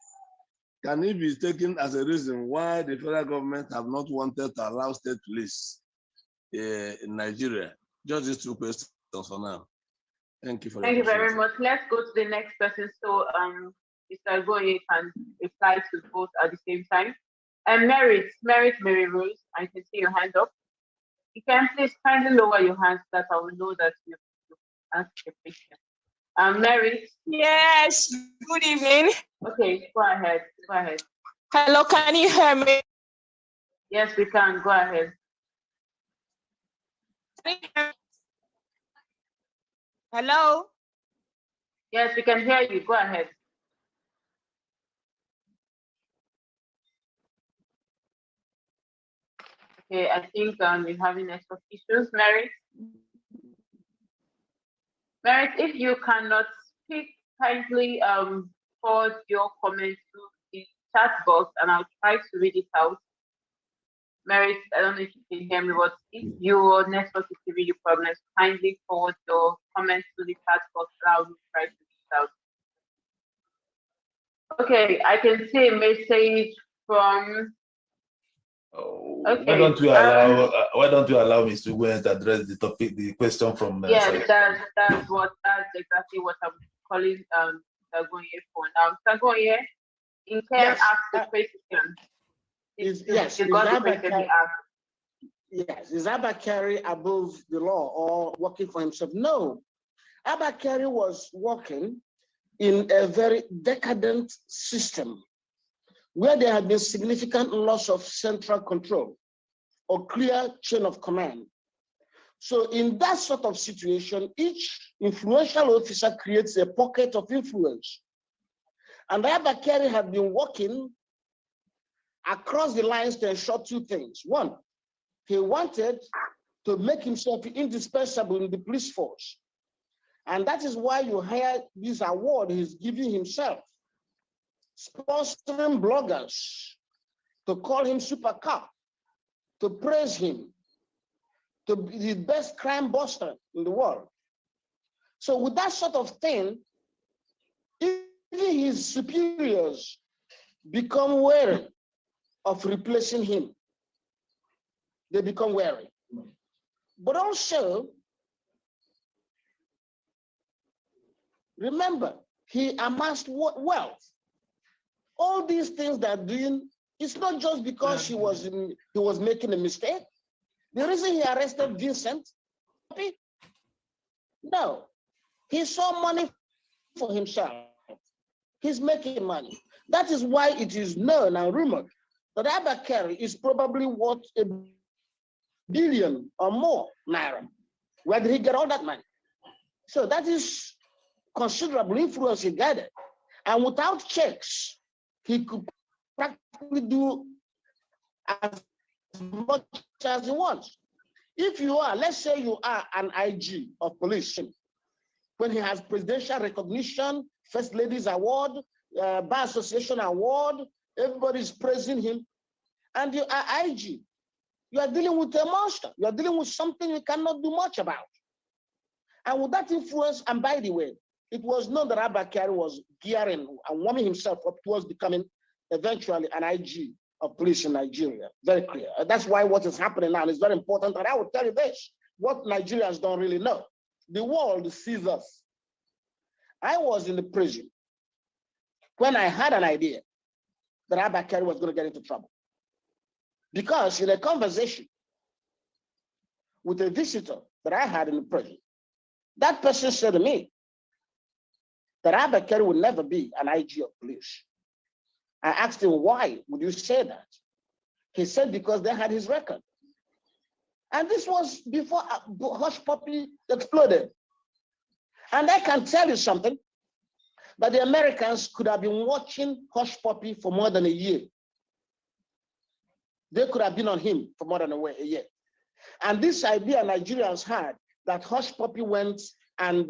Can it be taken as a reason why the federal government have not wanted to allow state police in Nigeria? Just these two questions for now. Thank you for Thank you very much. Let's go to the next person. So Mr. Goye can reply to both at the same time. And Mary Rose, I can see your hand up. You can please kindly lower your hand so that I will know that you asked the question. Mary? Yes, good evening. Okay, go ahead. Hello, can you hear me? Yes, we can. Go ahead. Hello? Yes, we can hear you. Go ahead. Okay, I think you're having network issues. Merit, if you cannot speak, kindly forward your comment to the chat box and I'll try to read it out. Merit, I don't know if you can hear me, but if your network is giving you problems, kindly forward your comments to the chat box and I'll try to read it out. Okay, I can see a message from. Okay. Why don't you allow Mr. Gwen to address the topic, the question from? Yes, that's exactly what I'm calling Sagoye for now. Sagoye, in turn, Yes, ask the question. Yes, you got the question he asked. Yes, is Abba Kyari above the law or working for himself? No, Abba Kyari was working in a very decadent system where there had been significant loss of central control or clear chain of command. So in that sort of situation, each influential officer creates a pocket of influence. And Abba Kyari had been working across the lines to ensure two things. One, he wanted to make himself indispensable in the police force. And that is why you hear this award he's giving himself, sponsoring bloggers to call him super cop, to praise him, to be the best crime buster in the world. So with that sort of thing, even his superiors become wary of replacing him. They become wary. But also, remember, he amassed wealth. All these things they're doing, it's not just because he was making a mistake. The reason he arrested Vincent, no, he saw money for himself. He's making money. That is why it is known and rumored that Abba Kyari is probably worth $1 billion or more naira. Where did he get all that money? So that is considerable influence he gathered. And without checks, he could practically do as much as he wants. If you are, let's say you are an IG of police, when he has presidential recognition, First Lady's Award, Bar Association Award, everybody's praising him, and you are IG, you are dealing with a monster. You are dealing with something you cannot do much about. And with that influence, and by the way, it was known that Abba Kyari was gearing and warming himself up towards becoming eventually an IG of police in Nigeria. Very clear. That's why what is happening now is very important. And I will tell you this, what Nigerians don't really know. The world sees us. I was in the prison when I had an idea that Abba Kyari was going to get into trouble. Because in a conversation with a visitor that I had in the prison, that person said to me that Abba Kyari would never be an IG of police. I asked him, why would you say that? He said, because they had his record. And this was before Hush Puppy exploded. And I can tell you something, that the Americans could have been watching Hush Puppy for more than a year. They could have been on him for more than a year. And this idea Nigerians had that Hush Puppy went and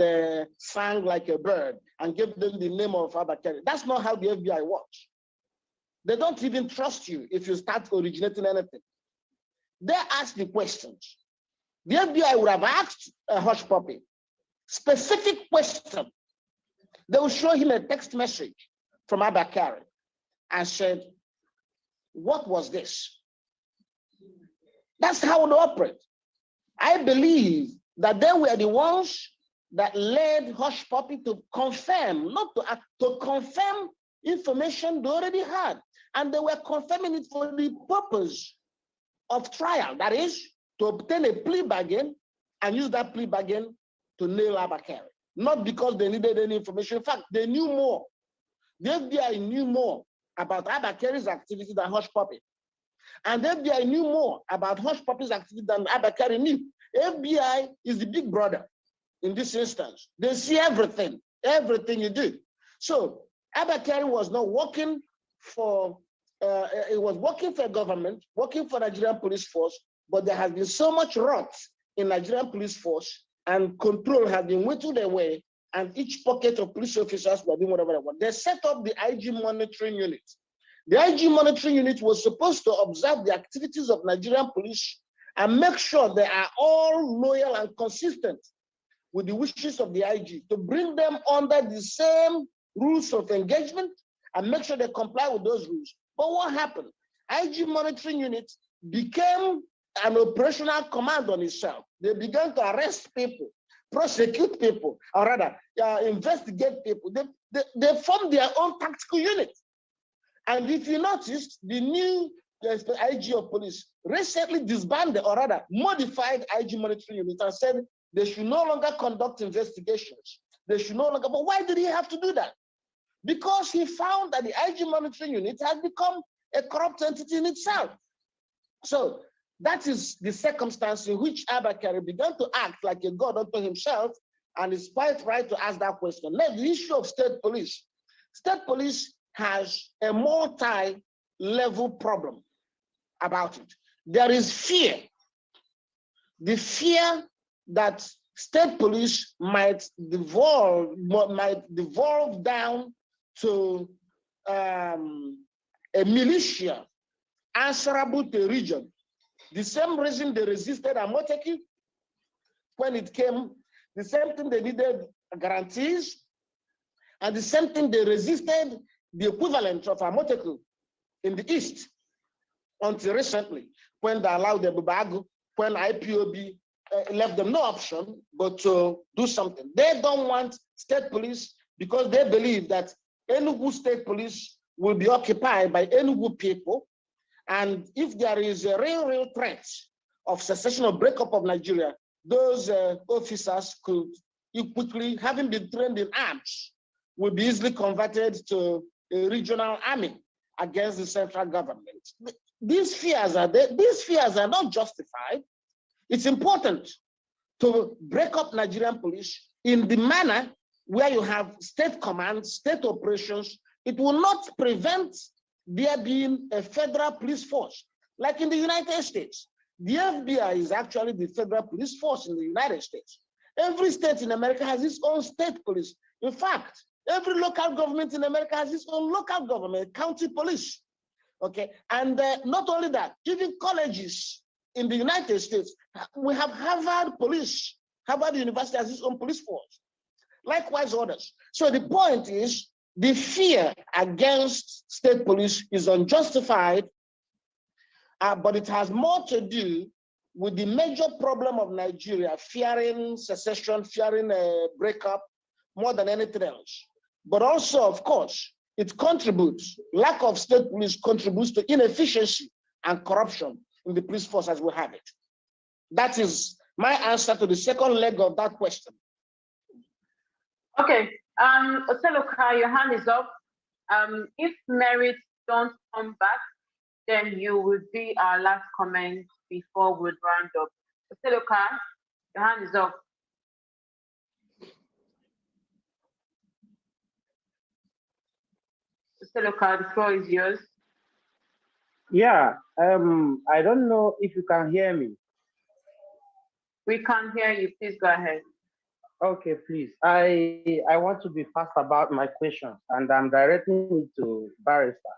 sang like a bird and gave them the name of Abba Kyari. That's not how the FBI works. They don't even trust you if you start originating anything. They ask the questions. The FBI would have asked a Hush Puppy specific question. They will show him a text message from Abba Kyari and said, what was this? That's how they operate. I believe that they were the ones that led Hush Puppy to confirm, not to act, to confirm information they already had. And they were confirming it for the purpose of trial. That is, to obtain a plea bargain and use that plea bargain to nail Abba Kyari. Not because they needed any information. In fact, they knew more. The FBI knew more about Abba Kyari's activity than Hush Puppy. And the FBI knew more about Hush Puppy's activity than Abba Kyari knew. FBI is the big brother in this instance. They see everything you do. So Abba Kyari was not working for, he was working for a government, working for Nigerian police force, but there has been so much rot in Nigerian police force and control has been whittled away, and each pocket of police officers were doing whatever they want. They set up the IG monitoring unit. The IG monitoring unit was supposed to observe the activities of Nigerian police and make sure they are all loyal and consistent with the wishes of the IG, to bring them under the same rules of engagement and make sure they comply with those rules. But what happened? IG monitoring unit became an operational command on itself. They began to arrest people, prosecute people, or rather investigate people. They formed their own tactical unit. And if you noticed, the new IG of police recently disbanded, or rather modified IG monitoring unit and said they should no longer conduct investigations. They should no longer, but why did he have to do that? Because he found that the IG monitoring unit had become a corrupt entity in itself. So that is the circumstance in which Abba Kyari began to act like a god unto himself, and it's quite right to ask that question. Now, the issue of state police. State police has a multi-level problem about it. There is fear. The fear that state police might devolve down to a militia answerable to a region. The same reason they resisted Amoteki when it came, the same thing they needed guarantees, and the same thing they resisted the equivalent of Amoteku in the East until recently, when they allowed the Bubagu, when IPOB left them no option but to do something. They don't want state police because they believe that Enugu state police will be occupied by Enugu people. And if there is a real threat of secession or breakup of Nigeria, those officers could quickly, having been trained in arms, will be easily converted to a regional army against the central government. These fears are there. These fears are not justified. It's important to break up Nigerian police in the manner where you have state commands, state operations. It will not prevent there being a federal police force. Like in the United States, the FBI is actually the federal police force in the United States. Every state in America has its own state police. In fact, every local government in America has its own local government, county police. Okay, and not only that, even colleges in the United States, we have Harvard police. Harvard University has its own police force. Likewise others. So the point is, the fear against state police is unjustified, but it has more to do with the major problem of Nigeria, fearing secession, fearing a breakup, more than anything else. But also, of course, it contributes, lack of state police contributes to inefficiency and corruption in the police force as we have it. That is my answer to the second leg of that question. Okay, Oseloka, your hand is up. If merits don't come back, then you will be our last comment before we round up. Oseloka, your hand is up. Oseloka, the floor is yours. Yeah, I don't know if you can hear me. We can't hear you. Please go ahead. Okay, please. I want to be fast about my questions, and I'm directing it to Barrister.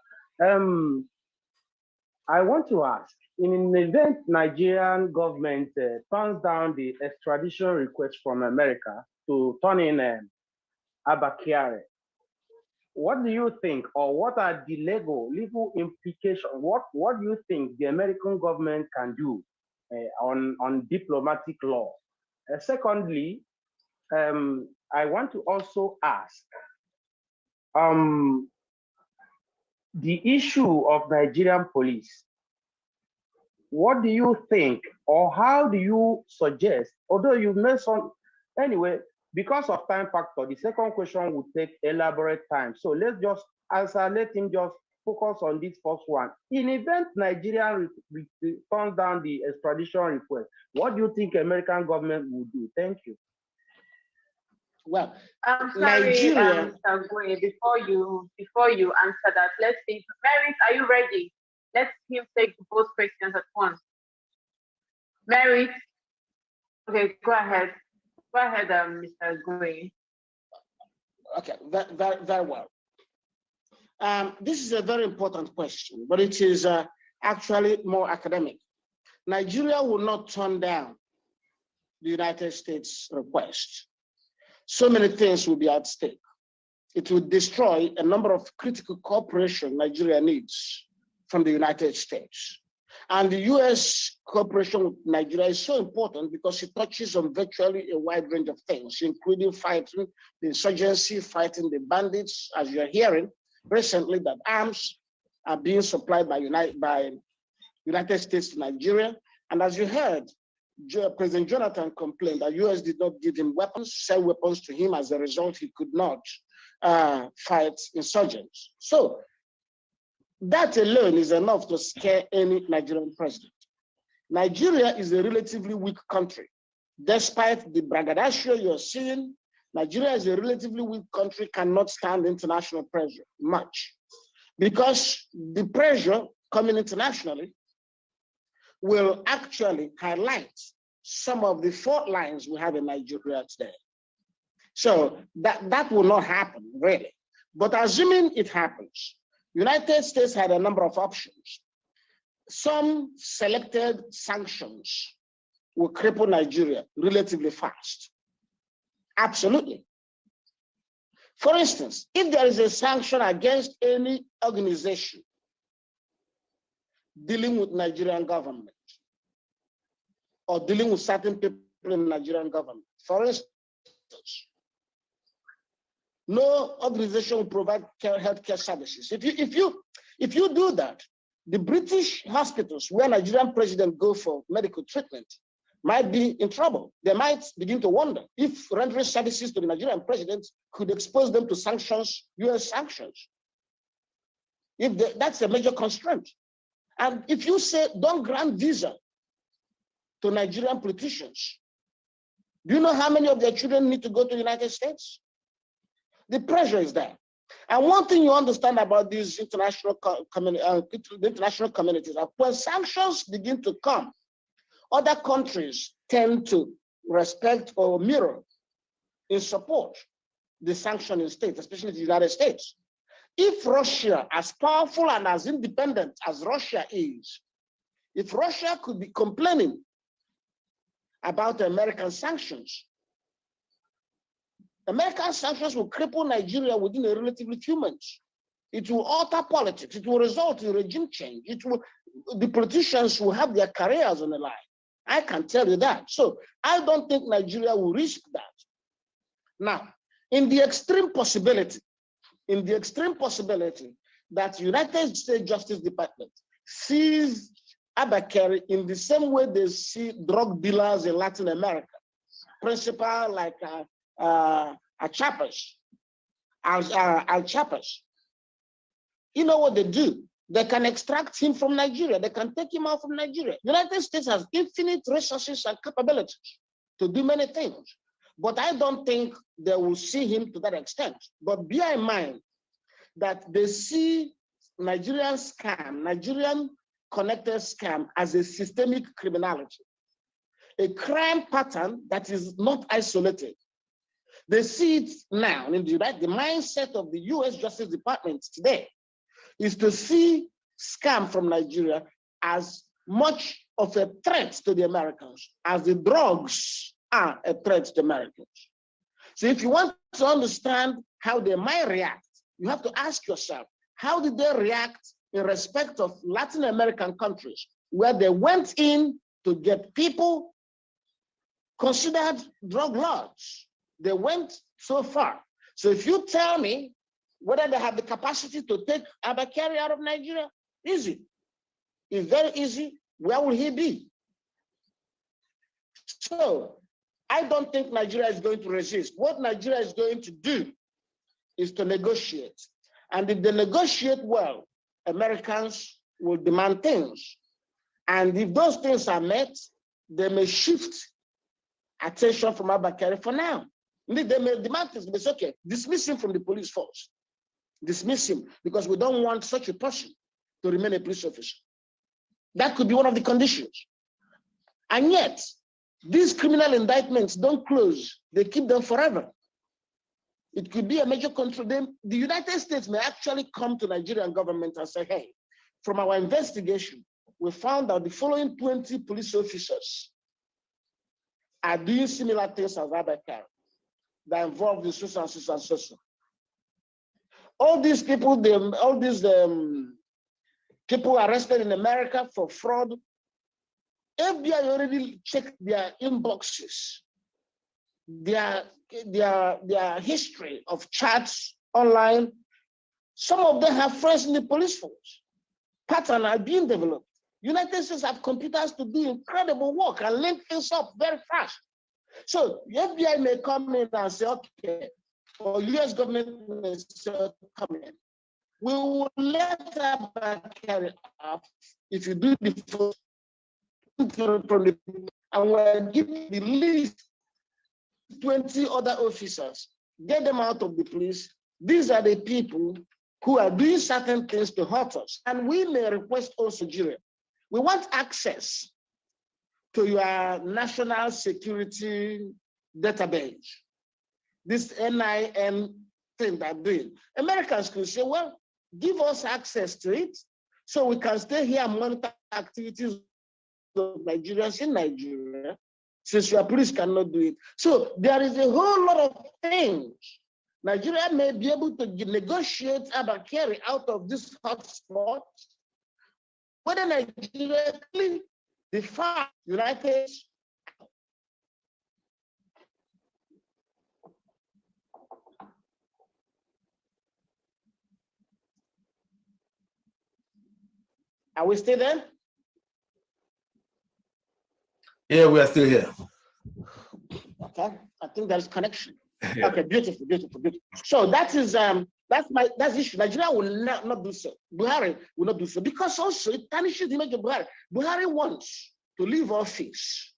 I want to ask, in an event Nigerian government turns down the extradition request from America to turn in Abba Kyari, what do you think, or what are the legal implications? What do you think the American government can do on diplomatic law? Secondly, I want to also ask, the issue of Nigerian police. What do you think, or how do you suggest, although you've made some, anyway, because of time factor, the second question would take elaborate time. So let's just answer, let him just focus on this first one. In event Nigeria turns down the extradition request, what do you think American government would do? Thank you. Well, I'm sorry, Nigeria. Mr. Goye, before you answer that, let's see. Mary, are you ready? Let him take both questions at once. Mary, okay, go ahead. Go ahead, Mr. Goye. Okay, very well. This is a very important question, but it is actually more academic. Nigeria will not turn down the United States request. So many things will be at stake. It will destroy a number of critical cooperation Nigeria needs from the United States. And the US cooperation with Nigeria is so important because it touches on virtually a wide range of things, including fighting the insurgency, fighting the bandits, as you're hearing recently that arms are being supplied by United States to Nigeria. And as you heard, President Jonathan complained that US did not give him weapons, sell weapons to him. As a result, he could not fight insurgents. So that alone is enough to scare any Nigerian president. Nigeria is a relatively weak country. Despite the braggadocio you're seeing, Nigeria is a relatively weak country, cannot stand international pressure much. Because the pressure coming internationally will actually highlight some of the fault lines we have in Nigeria today. So that will not happen, really. But assuming it happens, United States had a number of options. Some selected sanctions will cripple Nigeria relatively fast. Absolutely. For instance, if there is a sanction against any organization dealing with Nigerian government or dealing with certain people in the Nigerian government, for instance, no organization will provide healthcare services. If you do that, the British hospitals where Nigerian presidents go for medical treatment might be in trouble. They might begin to wonder if rendering services to the Nigerian president could expose them to sanctions, US sanctions. That's a major constraint. And if you say don't grant visa to Nigerian politicians, do you know how many of their children need to go to the United States? The pressure is there. And one thing you understand about these international communities, that when sanctions begin to come, other countries tend to respect or mirror in support the sanctioning state, especially the United States. If Russia, as powerful and as independent as Russia is, if Russia could be complaining about American sanctions will cripple Nigeria within a relatively few months. It will alter politics. It will result in regime change. The politicians will have their careers on the line. I can tell you that. So I don't think Nigeria will risk that. Now, in the extreme possibility that United States Justice Department sees Abba Kyari in the same way they see drug dealers in Latin America, principal like Al Chapas. You know what they do? They can extract him from Nigeria. They can take him out from Nigeria. United States has infinite resources and capabilities to do many things. But I don't think they will see him to that extent. But bear in mind that they see Nigerian connected scam as a systemic criminality. a crime pattern that is not isolated. They see it now. In the mindset of the US Justice Department today is to see scam from Nigeria as much of a threat to the Americans as the drugs are a threat to Americans. So if you want to understand how they might react, you have to ask yourself, how did they react in respect of Latin American countries where they went in to get people considered drug lords? They went so far. So if you tell me whether they have the capacity to take Abba Kyari out of Nigeria, easy. It's very easy. Where will he be? So I don't think Nigeria is going to resist. What Nigeria is going to do is to negotiate. And if they negotiate well, Americans will demand things. And if those things are met, they may shift attention from Abba Kyari for now. They may demand things, but it's okay. Dismiss him from the police force. Dismiss him, because we don't want such a person to remain a police officer. That could be one of the conditions. And yet, these criminal indictments don't close. They keep them forever. It could be a major control. The United States may actually come to Nigerian government and say, hey, from our investigation, we found that the following 20 police officers are doing similar things as Abba Kyari that involve the so and so and so. All these people, people arrested in America for fraud, FBI already checked their inboxes, their history of chats online. Some of them have friends in the police force. Patterns are being developed. United States have computers to do incredible work and link things up very fast. So the FBI may come in and say, okay, or US government may say, come in. We will let Abba Kyari up if you do the first, and we're giving the least 20 other officers, get them out of the police. These are the people who are doing certain things to hurt us. And we may request also, Nigeria, we want access to your national security database, this NIN thing they're doing. Americans could say, well, give us access to it so we can stay here and monitor activities of Nigerians in Nigeria, since your police cannot do it. So there is a whole lot of things. Nigeria may be able to negotiate Abba Kyari out of this hotspot. Whether Nigeria clearly define United States. Are we still there? Yeah, we are still here. Okay, I think there's connection. Yeah. Okay, beautiful, beautiful, beautiful. So that is that's the issue. Nigeria will not do so. Buhari will not do so, because also it tarnishes the image of Buhari. Buhari wants to leave office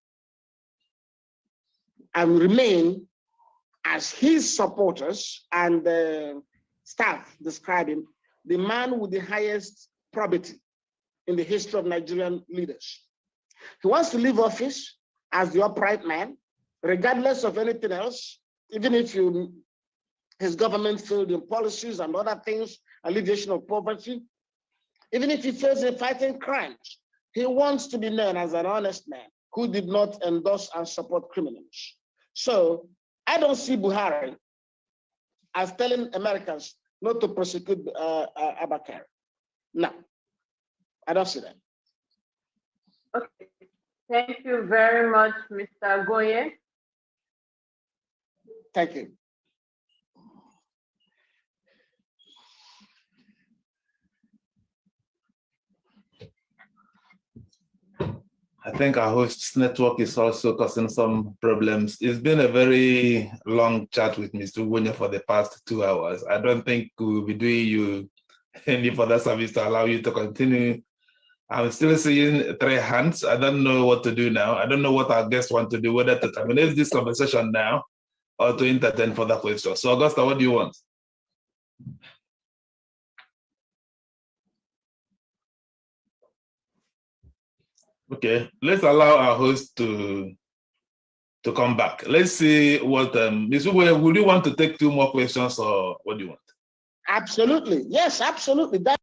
and remain as his supporters and staff describe him, the man with the highest probity in the history of Nigerian leaders. He wants to leave office as the upright man, regardless of anything else, even if his government failed in policies and other things, alleviation of poverty, even if he fails in fighting crimes, he wants to be known as an honest man who did not endorse and support criminals. So I don't see Buhari as telling Americans not to prosecute Abba Kyari. No, I don't see that. Okay, thank you very much, Mr. Goye. Thank you. I think our host's network is also causing some problems. It's been a very long chat with Mr. Ugonya for the past 2 hours. I don't think we will be doing you any further service to allow you to continue. I'm still seeing 3 hands. I don't know what to do now. I don't know what our guests want to do, whether to terminate this conversation now or to entertain further questions. So Augusta, what do you want? Okay, let's allow our host to to come back. Let's see what Ms. Ugwe, would you want to take 2 more questions, or what do you want? Absolutely. Yes, absolutely. That